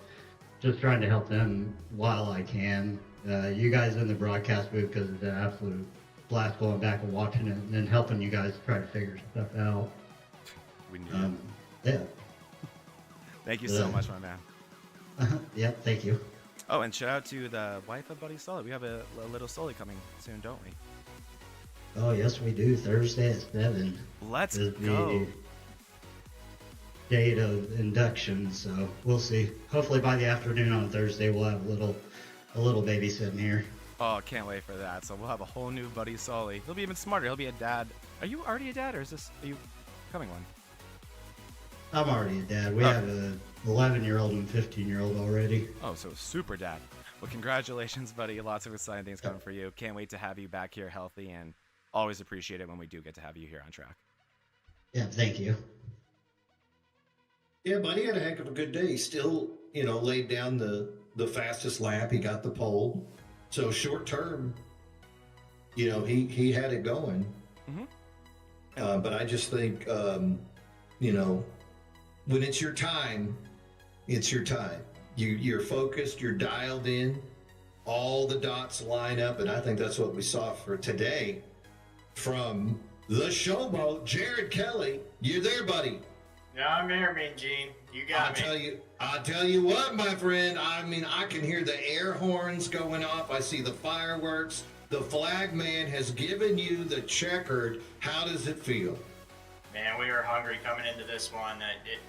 just trying to help them while I can. You guys in the broadcast booth, because it's an absolute blast going back and watching it, and then helping you guys try to figure stuff out. We knew. Yeah. Thank you so much, my man. Yep, thank you. Oh, and shout out to the wife of Buddy Solly. We have a little Solly coming soon, don't we? Oh, yes, we do. Thursday at 7. Let's is go. The date of induction, so we'll see. Hopefully by the afternoon on Thursday, we'll have a little baby sitting here. Oh, can't wait for that. So we'll have a whole new Buddy Solly. He'll be even smarter. He'll be a dad. Are you already a dad, or are you becoming one? I'm already a dad. We have an 11-year-old and 15-year-old already. Oh, so super dad. Well, congratulations, buddy. Lots of exciting things coming for you. Can't wait to have you back here healthy, and always appreciate it when we do get to have you here on track. Yeah, thank you. Yeah, Buddy had a heck of a good day. He still, laid down the fastest lap. He got the pole. So short term, he had it going. Hmm. But I just think, when it's your time, it's your time. You're focused, you're dialed in, all the dots line up, and I think that's what we saw for today from the showboat, Jared Kelly. You there, buddy? Yeah, I'm here, Mean Gene. You got me. I'll tell you what, my friend. I mean, I can hear the air horns going off. I see the fireworks. The flag man has given you the checkered. How does it feel? Man, we were hungry coming into this one.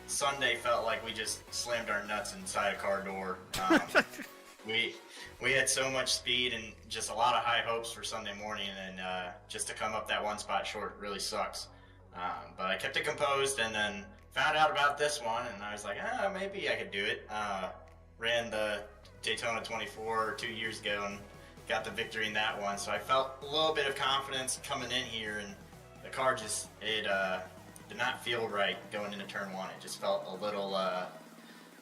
Sunday felt like we just slammed our nuts inside a car door. We had so much speed and just a lot of high hopes for Sunday morning, and just to come up that one spot short really sucks. But I kept it composed, and then found out about this one, and I was like, maybe I could do it. Ran the Daytona 24 2 years ago and got the victory in that one, so I felt a little bit of confidence coming in here, and the car just, it did not feel right going into turn one. It just felt a little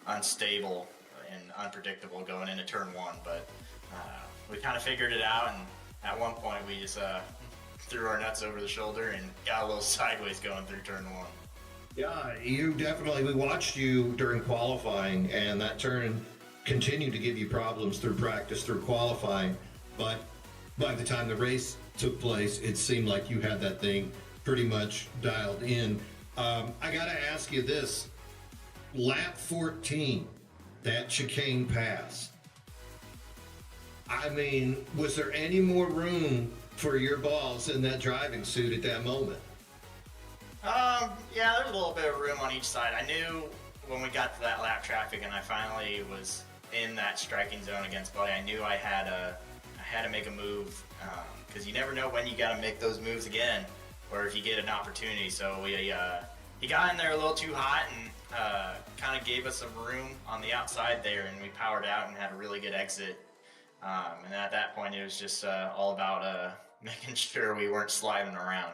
unstable and unpredictable going into turn one, but we kind of figured it out, and at one point we just threw our nuts over the shoulder and got a little sideways going through turn one. Yeah, we watched you during qualifying, and that turn continued to give you problems through practice, through qualifying, but by the time the race took place, it seemed like you had that thing pretty much dialed in. I gotta ask you this, lap 14, that chicane pass, I mean, was there any more room for your balls in that driving suit at that moment? Yeah, there's a little bit of room on each side. I knew when we got to that lap traffic and I finally was in that striking zone against Buddy, I knew I had to make a move, because you never know when you got to make those moves again, or if you get an opportunity. So he got in there a little too hot and kind of gave us some room on the outside there, and we powered out and had a really good exit. And at that point, it was just all about making sure we weren't sliding around.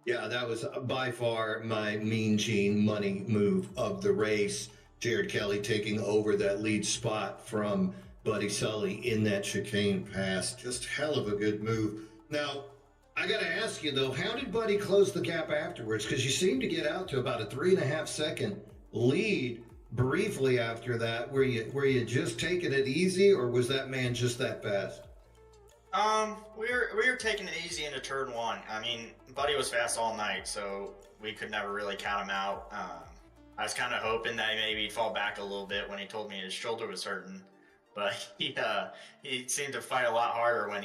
Yeah, that was by far my Mean Gene money move of the race. Jared Kelly taking over that lead spot from Buddy Sully in that chicane pass. Just hell of a good move. Now, I got to ask you, though, how did Buddy close the gap afterwards? Because you seemed to get out to about a 3.5 second lead briefly after that. Were you just taking it easy, or was that man just that fast? We were taking it easy into turn one. I mean, Buddy was fast all night, so we could never really count him out. I was kind of hoping that maybe he'd fall back a little bit when he told me his shoulder was hurting, but he seemed to fight a lot harder when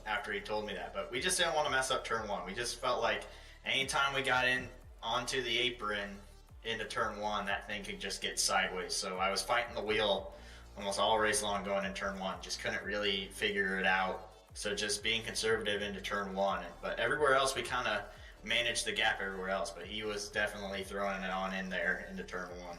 after he told me that. But we just didn't want to mess up turn one. We just felt like anytime we got in onto the apron into turn one, that thing could just get sideways. So I was fighting the wheel almost all race long going in turn one. Just couldn't really figure it out. So just being conservative into turn one. But everywhere else, we kind of managed the gap everywhere else. But he was definitely throwing it on in there into turn one.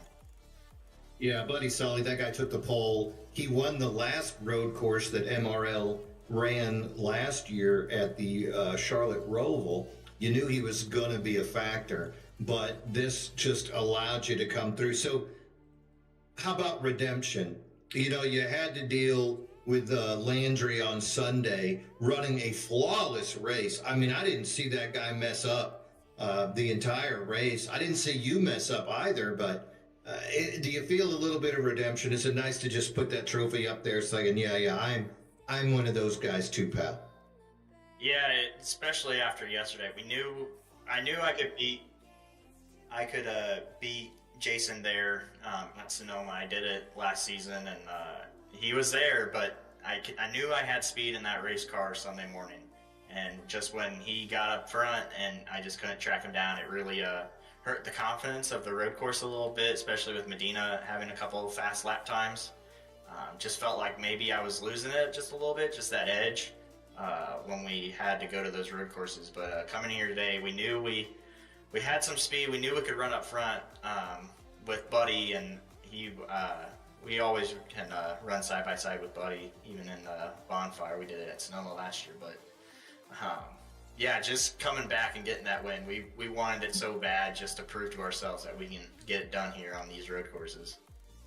Yeah, Buddy Sully, that guy took the pole. He won the last road course that MRL ran last year at the Charlotte Roval. You knew he was going to be a factor, but this just allowed you to come through. So how about redemption? You had to deal with Landry on Sunday running a flawless race. I mean, I didn't see that guy mess up the entire race. I didn't see you mess up either, but do you feel a little bit of redemption? Is it nice to just put that trophy up there saying, yeah, I'm one of those guys too, pal? Yeah, especially after yesterday. I knew I could beat Jason there at Sonoma. I did it last season, and he was there, but I knew I had speed in that race car Sunday morning. And just when he got up front and I just couldn't track him down, it really hurt the confidence of the road course a little bit, especially with Medina having a couple of fast lap times. Just felt like maybe I was losing it just a little bit, just that edge when we had to go to those road courses. But coming here today, we knew we had some speed. We knew we could run up front with Buddy, and we always can run side by side with Buddy, even in the bonfire. We did it at Sonoma last year, but yeah, just coming back and getting that win. We wanted it so bad just to prove to ourselves that we can get it done here on these road courses.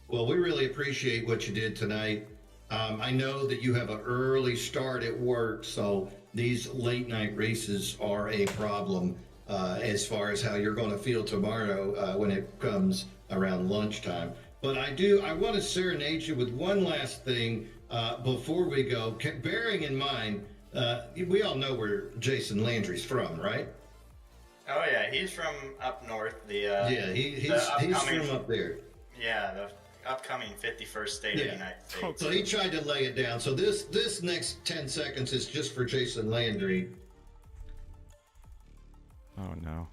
Well, we really appreciate what you did tonight. I know that you have an early start at work, so these late night races are a problem as far as how you're going to feel tomorrow when it comes around lunchtime. But I want to serenade you with one last thing before we go. Bearing in mind, we all know where Jason Landry's from, right? Oh yeah, he's from up north. He's from up there. Yeah, the upcoming 51st state of the United States. So he tried to lay it down. So this next 10 seconds is just for Jason Landry. Oh no.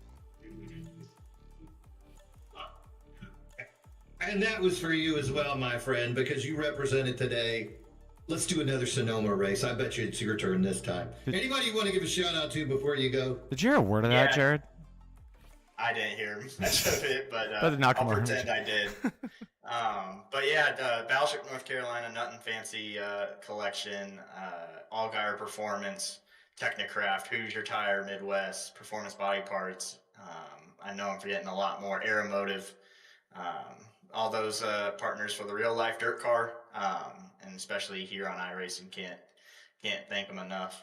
And that was for you as well, my friend, because you represented today. Let's do another Sonoma race. I bet you it's your turn this time. Anybody you want to give a shout out to before you go? Did you hear a word of that, Jared? I didn't hear much of it, but I'll pretend I did. But yeah, the Battleship North Carolina Nothing Fancy collection, Allgaier Performance, Technicraft, Hoosier Tire Midwest, Performance Body Parts. I know I'm forgetting a lot more. Aeromotive, all those partners for the real life dirt car, and especially here on iRacing, can't thank them enough.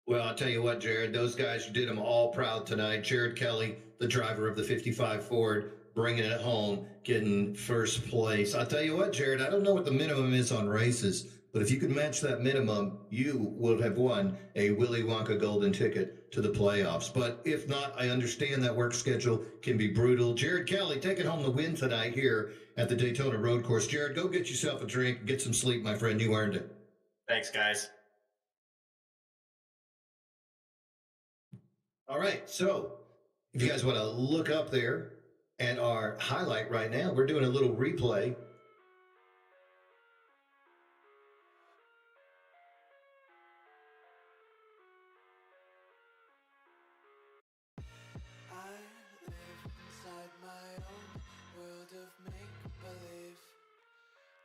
Well, I'll tell you what, Jared, those guys, you did them all proud tonight. Jared Kelly, the driver of the 55 Ford, bringing it home, getting first place. I'll tell you what, Jared, I don't know what the minimum is on races, but if you could match that minimum, you would have won a Willy Wonka golden ticket to the playoffs. But if not, I understand that work schedule can be brutal. Jared Kelly taking home the win tonight here at the Daytona Road Course. Jared, go get yourself a drink, get some sleep, my friend. You earned it. Thanks, guys. All right, so if you guys want to look up there at our highlight right now, we're doing a little replay. I live inside my own world of make-believe.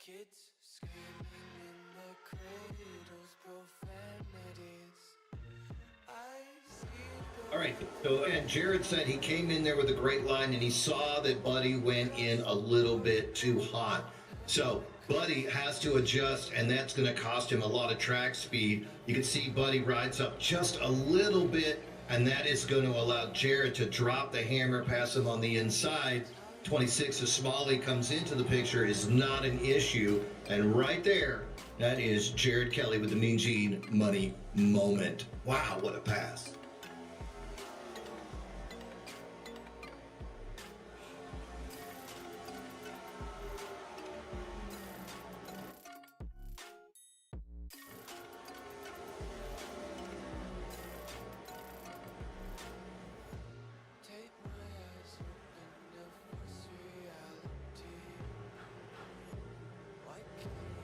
Kids screaming in their cradles, profanities. All right, so and Jared said he came in there with a great line and he saw that Buddy went in a little bit too hot. So Buddy has to adjust, and that's going to cost him a lot of track speed. You can see Buddy rides up just a little bit, and that is going to allow Jared to drop the hammer, pass him on the inside. 26 of Smalley comes into the picture, is not an issue. And right there, that is Jared Kelly with the Mean Gene money moment. Wow, what a pass.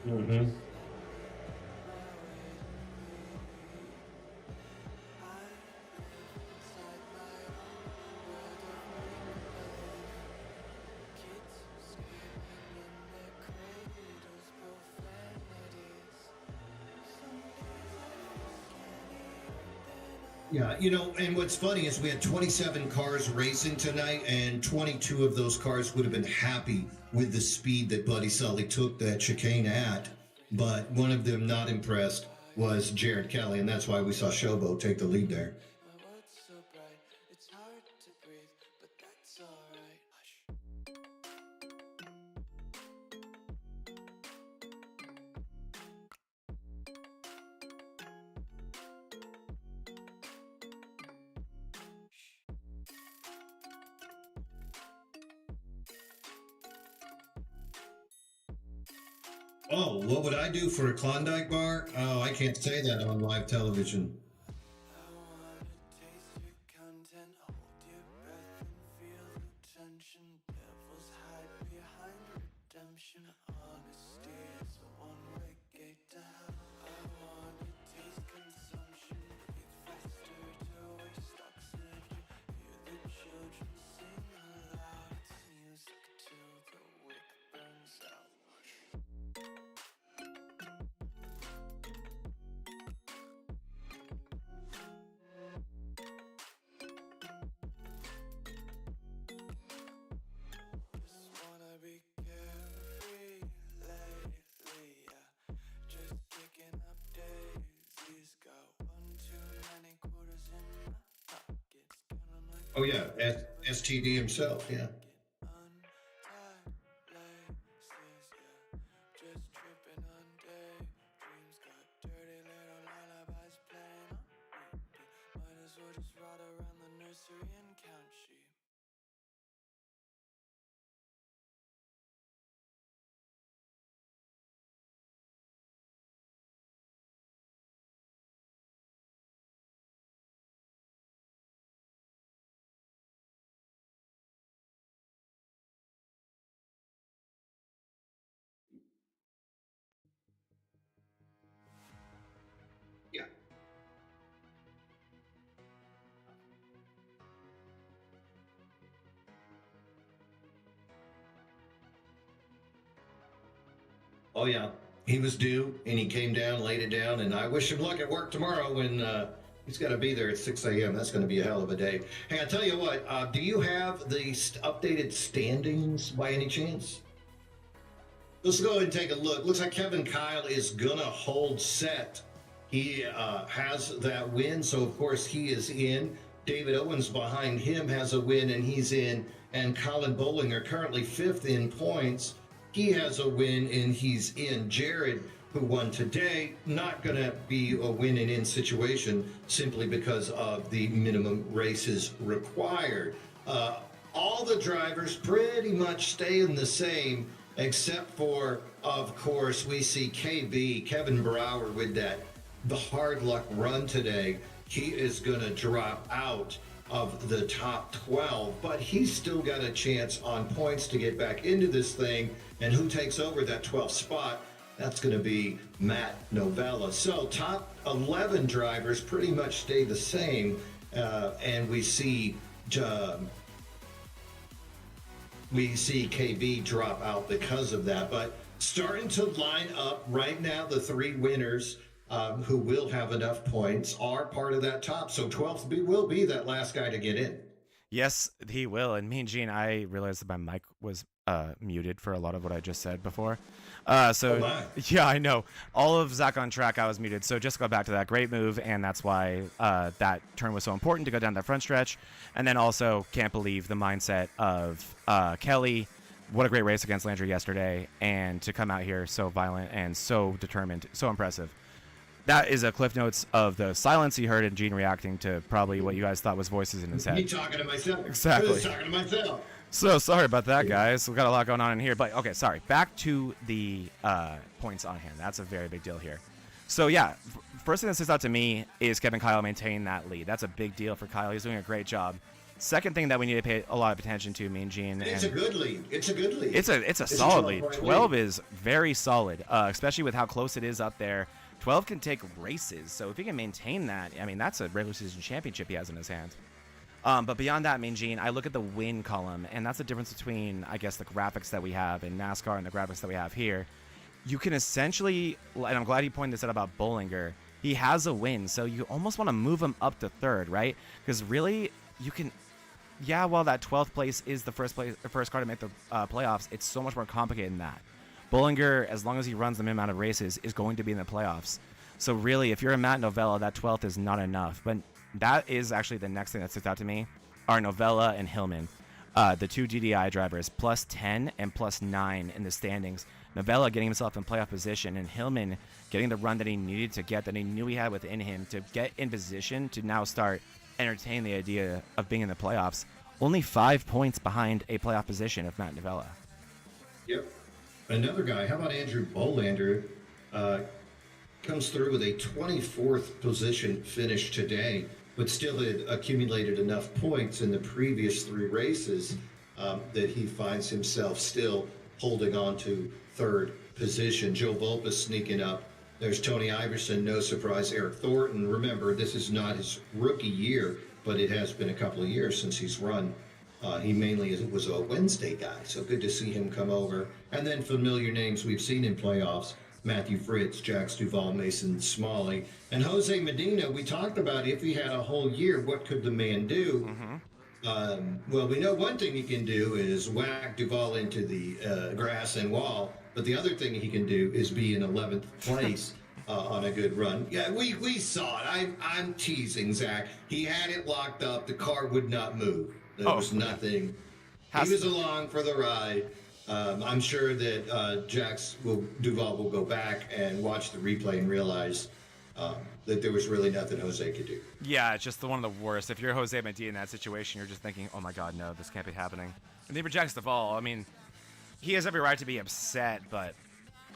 Mm-hmm. Yeah, you know, and what's funny is we had 27 cars racing tonight, and 22 of those cars would have been happy with the speed that Buddy Sully took that chicane at, but one of them not impressed was Jared Kelly, and that's why we saw Showboat take the lead there. Oh, what would I do for a Klondike bar? Oh, I can't say that on live television. Oh yeah, STD himself. Yeah. Untied laces, yeah. Just tripping on daydreams. Got dirty little lullabies playing on repeat. Might as well just ride around the nursery and count sheep. Yeah. Oh yeah, he was due, and he came down, laid it down, and I wish him luck at work tomorrow when he's got to be there at 6 a.m. That's going to be a hell of a day. Hey, I tell you what, do you have the updated standings by any chance? Let's go ahead and take a look. Looks like Kevin Kyle is gonna hold set. He has that win, so of course he is in. David Owens behind him has a win, and he's in. And Colin Bollinger currently fifth in points. He has a win, and he's in. Jared, who won today, not gonna be a win and in situation simply because of the minimum races required. All the drivers pretty much staying the same, except for, of course, we see KB, Kevin Brower, with the hard luck run today. He is going to drop out of the top 12, but he's still got a chance on points to get back into this thing. And who takes over that 12th spot? That's going to be Matt Novella. So top 11 drivers pretty much stay the same, and we see KB drop out because of that. But starting to line up right now, the three winners who will have enough points are part of that top. So 12th will be that last guy to get in. Yes, he will. And Mean Gene, I realized that my mic was muted for a lot of what I just said before. Yeah, I know. All of Zach on track, I was muted. So just go back to that great move, and that's why that turn was so important to go down that front stretch. And then also, can't believe the mindset of Kelly. What a great race against Landry yesterday, and to come out here so violent and so determined, so impressive. That is a cliff notes of the silence he heard and Gene reacting to probably what you guys thought was voices in his head. Me talking to myself. Exactly. Talking to myself. So sorry about that, guys. We've got a lot going on in here. But, okay, sorry. Back to the points on hand. That's a very big deal here. So, yeah, first thing that sticks out to me is Kevin Kyle maintaining that lead. That's a big deal for Kyle. He's doing a great job. Second thing that we need to pay a lot of attention to, Mean Gene. It's a good lead. It's a good lead. It's a solid lead. 12 is very solid, especially with how close it is up there. 12 can take races, so if he can maintain that, I mean, that's a regular season championship he has in his hands. But beyond that, Mean Gene, I look at the win column, and that's the difference between, I guess, the graphics that we have in NASCAR and the graphics that we have here. You can essentially, and I'm glad you pointed this out about Bollinger, he has a win, so you almost want to move him up to third, right? Because really, you can, yeah, while that 12th place is the first car to make the playoffs, it's so much more complicated than that. Bollinger, as long as he runs the minimum amount of races, is going to be in the playoffs. So really, if you're a Matt Novella, that 12th is not enough. But that is actually the next thing that sticks out to me, are Novella and Hillman, the two DDI drivers, plus 10 and plus 9 in the standings. Novella getting himself in playoff position, and Hillman getting the run that he needed to get, that he knew he had within him to get in position to now start entertaining the idea of being in the playoffs. Only 5 points behind a playoff position of Matt Novella. Yep. Another guy, how about Andrew Bolander, comes through with a 24th position finish today, but still had accumulated enough points in the previous 3 races that he finds himself still holding on to third position. Joe Volpus sneaking up. There's Tony Iverson, no surprise. Eric Thornton, remember, this is not his rookie year, but it has been a couple of years since he's run. He mainly was a Wednesday guy, so good to see him come over. And then familiar names we've seen in playoffs, Matthew Fritz, Jax Duvall, Mason Smalley. And Jose Medina, we talked about if he had a whole year, what could the man do? Well, we know one thing he can do is whack Duvall into the grass and wall, but the other thing he can do is be in 11th place on a good run. Yeah, we saw it. I'm teasing Zach. He had it locked up. The car would not move. There was nothing. He was along for the ride. I'm sure that Duval will go back and watch the replay and realize that there was really nothing Jose could do. Yeah, it's just one of the worst. If you're Jose Medina in that situation, you're just thinking, oh my God, no, this can't be happening. And he rejects the ball. I mean, he has every right to be upset, but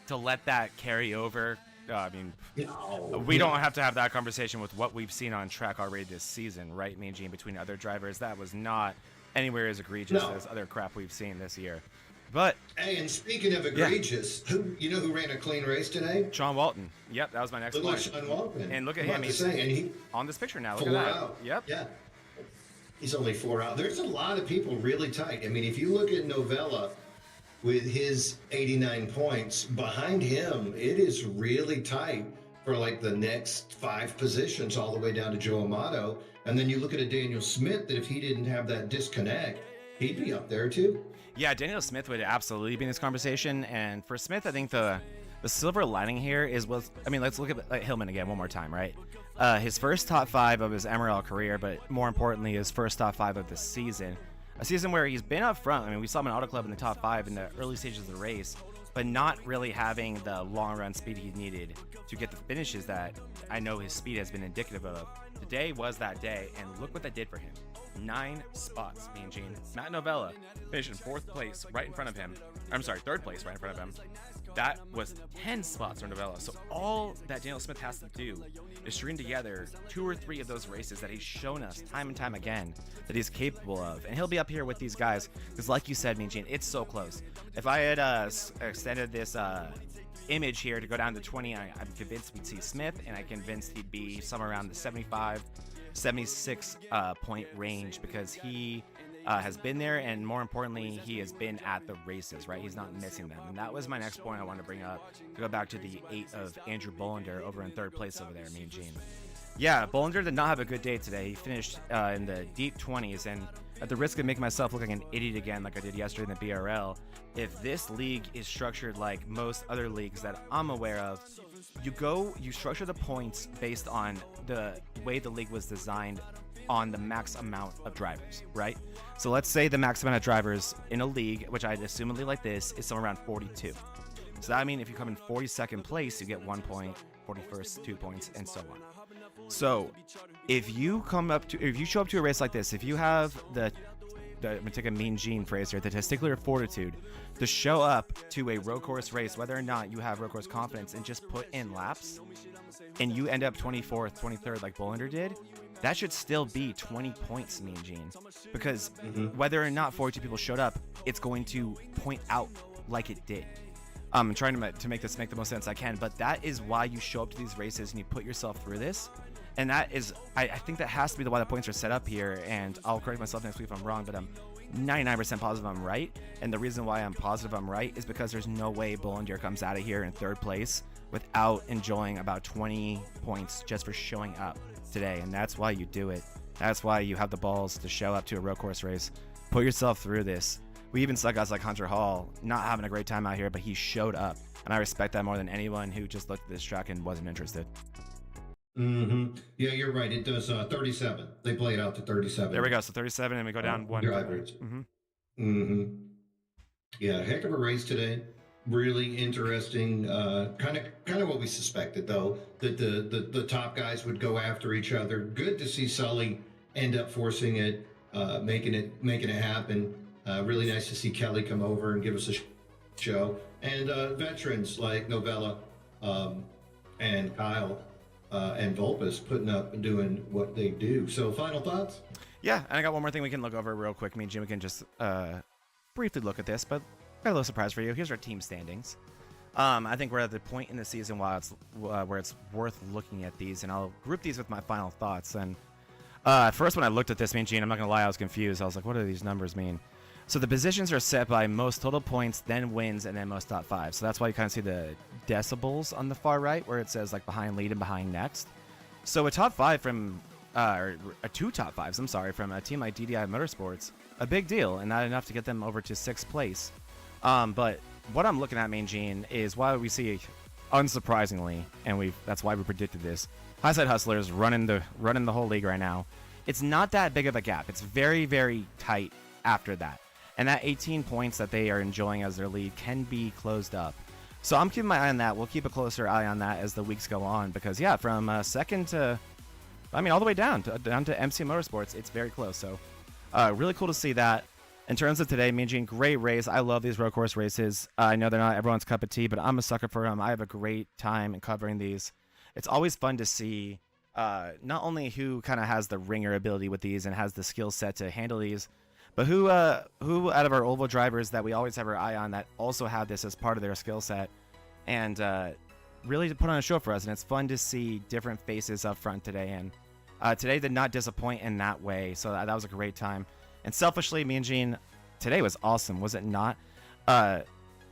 to let that carry over, we don't have to have that conversation with what we've seen on track already this season, right, Mean Gene, between other drivers. That was not anywhere as egregious as other crap we've seen this year. But hey, and speaking of egregious, who ran a clean race today? Sean Walton. Yep, that was my next point. Look like Sean Walton. And look at him. He's on this picture now. Look at that. Out. Yep. Yeah. He's only 4 out. There's a lot of people really tight. I mean, if you look at Novella with his 89 points, behind him, it is really tight for like the next 5 positions all the way down to Joe Amato. And then you look at a Daniel Smith that if he didn't have that disconnect, he'd be up there too. Yeah, Daniel Smith would absolutely be in this conversation. And for Smith, I think the silver lining here is, let's look at Hillman again one more time, right? His first top 5 of his MRL career, but more importantly, his first top 5 of the season. A season where he's been up front. I mean, we saw him in Auto Club in the top 5 in the early stages of the race, but not really having the long run speed he needed to get the finishes that I know his speed has been indicative of. Today was that day, and look what that did for him. 9 spots, Mean Gene. Matt Novella finished in 4th place right in front of him. I'm sorry, 3rd place right in front of him. That was 10 spots for Novella. So all that Daniel Smith has to do is string together 2 or 3 of those races that he's shown us time and time again that he's capable of. And he'll be up here with these guys because, like you said, Mean Gene, it's so close. If I had extended this image here to go down to 20, I'm convinced we'd see Smith, and I'm convinced he'd be somewhere around the 76 point range because he has been there, and more importantly, he has been at the races, right? He's not missing them. And that was my next point I wanted to bring up, to go back to the 8 of Andrew Bollinger over in 3rd place over there, Mean Gene. Yeah, Bollinger did not have a good day today. He finished in the deep 20s, and at the risk of making myself look like an idiot again like I did yesterday in the BRL, if this league is structured like most other leagues that I'm aware of, you structure the points based on the way the league was designed on the max amount of drivers, right? So let's say the max amount of drivers in a league, which I'd assume a league like this, is somewhere around 42. So that means if you come in 42nd place, you get 1 point, 41st, 2 points, and so on. So if you show up to a race like this, if you have I'm gonna take a Mean Gene phrase here, the testicular fortitude to show up to a road course race, whether or not you have road course confidence, and just put in laps, and you end up 24th, 23rd like Bollinger did, that should still be 20 points, Mean Gene, because whether or not 42 people showed up, it's going to point out like it did. I'm trying to make this make the most sense I can, but that is why you show up to these races and you put yourself through this. And that is, I think that has to be the why the points are set up here, and I'll correct myself next week if I'm wrong, but I'm 99% positive I'm right. And the reason why I'm positive I'm right is because there's no way Bollinger comes out of here in 3rd place without enjoying about 20 points just for showing up today. And that's why you do it. That's why you have the balls to show up to a road course race. Put yourself through this. We even saw guys like Hunter Hall not having a great time out here, but he showed up. And I respect that more than anyone who just looked at this track and wasn't interested. Yeah, you're right. It does 37. They play it out to 37. There we go. So 37, and we go down 1. Drivers. Yeah, heck of a race today. Really interesting. Kind of what we suspected, though, that the top guys would go after each other. Good to see Sully end up forcing it, making it happen. Really nice to see Kelly come over and give us a show. And veterans like Novella and Kyle and Volpus putting up and doing what they do. So final thoughts? Yeah, and I got one more thing we can look over real quick. Me and Jim, we can just briefly look at this, but got a little surprise for you. Here's our team standings. I think we're at the point in the season where it's worth looking at these, and I'll group these with my final thoughts. And first, when I looked at this, me and Gene, I'm not going to lie, I was confused. I was like, what do these numbers mean? So the positions are set by most total points, then wins, and then most top 5. So that's why you kind of see the decibels on the far right, where it says like behind lead and behind next. So a top 5 from, or 2 top 5s, I'm sorry, from a team like DDI Motorsports, a big deal, and not enough to get them over to 6th place. But what I'm looking at, Mean Gene, is why we see unsurprisingly, and that's why we predicted this. High Side Hustlers running the whole league right now. It's not that big of a gap. It's very, very tight after that. And that 18 points that they are enjoying as their lead can be closed up. So I'm keeping my eye on that. We'll keep a closer eye on that as the weeks go on because, yeah, from second to, all the way down to MC Motorsports, it's very close. So really cool to see that. In terms of today, Mean Gene, great race. I love these road course races. I know they're not everyone's cup of tea, but I'm a sucker for them. I have a great time in covering these. It's always fun to see not only who kind of has the ringer ability with these and has the skill set to handle these, but who out of our oval drivers that we always have our eye on that also have this as part of their skill set and really to put on a show for us. And it's fun to see different faces up front today. And today did not disappoint in that way. So that was a great time. And selfishly, Mean Gene, today was awesome, was it not? Our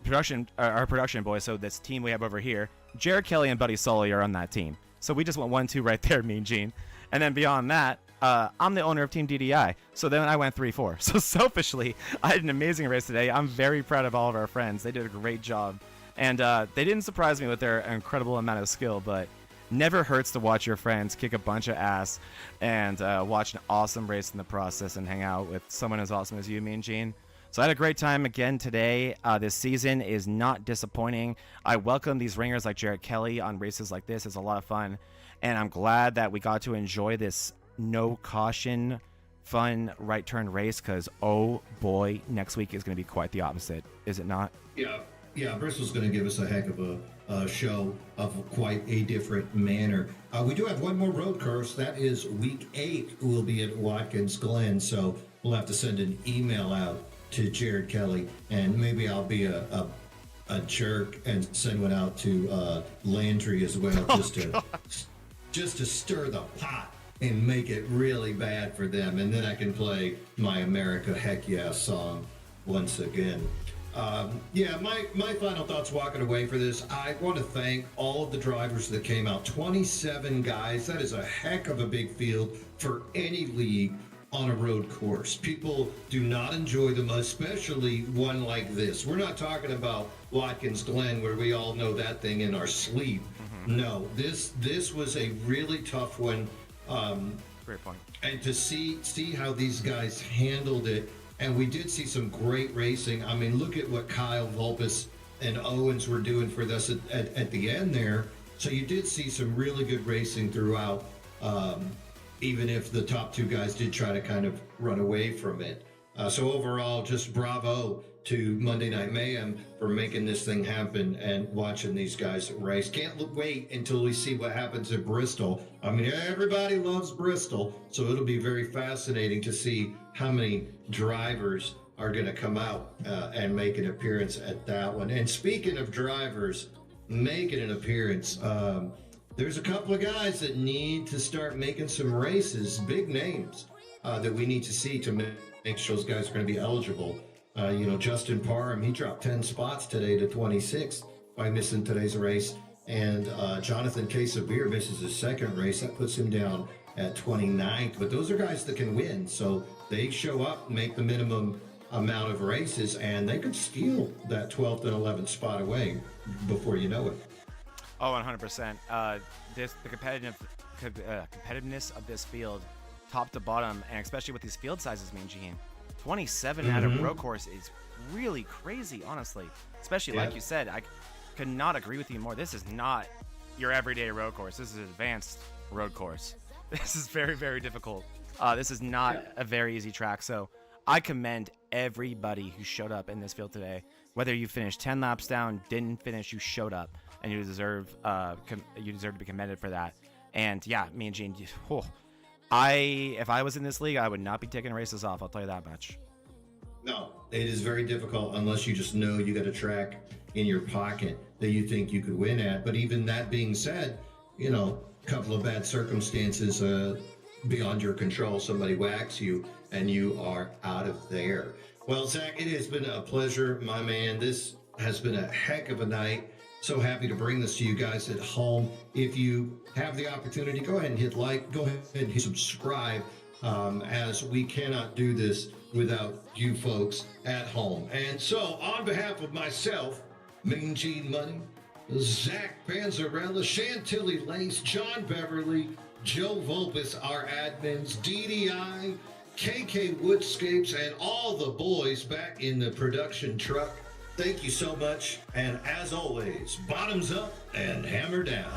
production boys, so this team we have over here, Jared Kelly and Buddy Sully are on that team. So we just went 1-2 right there, Mean Gene. And then beyond that, I'm the owner of Team DDI. So then I went 3-4. So selfishly, I had an amazing race today. I'm very proud of all of our friends. They did a great job. And they didn't surprise me with their incredible amount of skill, but never hurts to watch your friends kick a bunch of ass and watch an awesome race in the process and hang out with someone as awesome as you, Mean Gene. So I had a great time again today. This season is not disappointing. I welcome these ringers like Jared Kelly on races like this. It's a lot of fun. And I'm glad that we got to enjoy this no caution, fun right turn race because, oh boy, next week is going to be quite the opposite. Is it not? Yeah, Bristol's going to give us a heck of a show of quite a different manner. We do have one more road course. That is week 8. We'll be at Watkins Glen. So we'll have to send an email out to Jared Kelly, and maybe I'll be a jerk and send one out to Landry as well, just to stir the pot and make it really bad for them, and then I can play my America Heck Yeah song once again. My final thoughts walking away for this. I want to thank all of the drivers that came out. 27 guys. That is a heck of a big field for any league on a road course. People do not enjoy them, especially one like this. We're not talking about Watkins Glen where we all know that thing in our sleep. Mm-hmm. No, this was a really tough one. Great point. And to see how these guys handled it, and we did see some great racing. I mean, look at what Kyle Vulpes and Owens were doing for us at the end there. So you did see some really good racing throughout, even if the top 2 guys did try to kind of run away from it. So overall, just bravo to Monday Night Mayhem for making this thing happen and watching these guys race. Can't wait until we see what happens at Bristol. I mean, everybody loves Bristol, so it'll be very fascinating to see how many drivers are going to come out and make an appearance at that one. And speaking of drivers making an appearance, there's a couple of guys that need to start making some races, big names that we need to see to make sure those guys are going to be eligible. Justin Parham, he dropped 10 spots today to 26 by missing today's race. And Jonathan Quesabir misses his second race. That puts him down at 29th. But those are guys that can win. So they show up, make the minimum amount of races, and they could steal that 12th and 11th spot away before you know it. Oh, 100%. The competitiveness of this field, top to bottom, and especially with these field sizes, Mean Gene, 27 at a road course is really crazy, honestly. Especially like you said, I could not agree with you more. This is not your everyday road course. This is an advanced road course. This is very, very difficult. This is not a very easy track. So I commend everybody who showed up in this field today. Whether you finished 10 laps down, didn't finish, you showed up, and you deserve to be commended for that. And yeah, Mean Gene, if I was in this league, I would not be taking races off. I'll tell you that much. No, it is very difficult unless you just know you got a track in your pocket that you think you could win at. But even that being said, a couple of bad circumstances beyond your control, somebody whacks you and you are out of there. Well, Zach, it has been a pleasure, my man. This has been a heck of a night. So happy to bring this to you guys at home. If you have the opportunity, go ahead and hit like, go ahead and hit subscribe, as we cannot do this without you folks at home. And so on behalf of myself, Mean Gene Money, Zach Panzarella, Chantilly Lace, John Beverly, Joe Volpus, our admins, DDI, KK Woodscapes, and all the boys back in the production truck. Thank you so much, and as always, bottoms up and hammer down.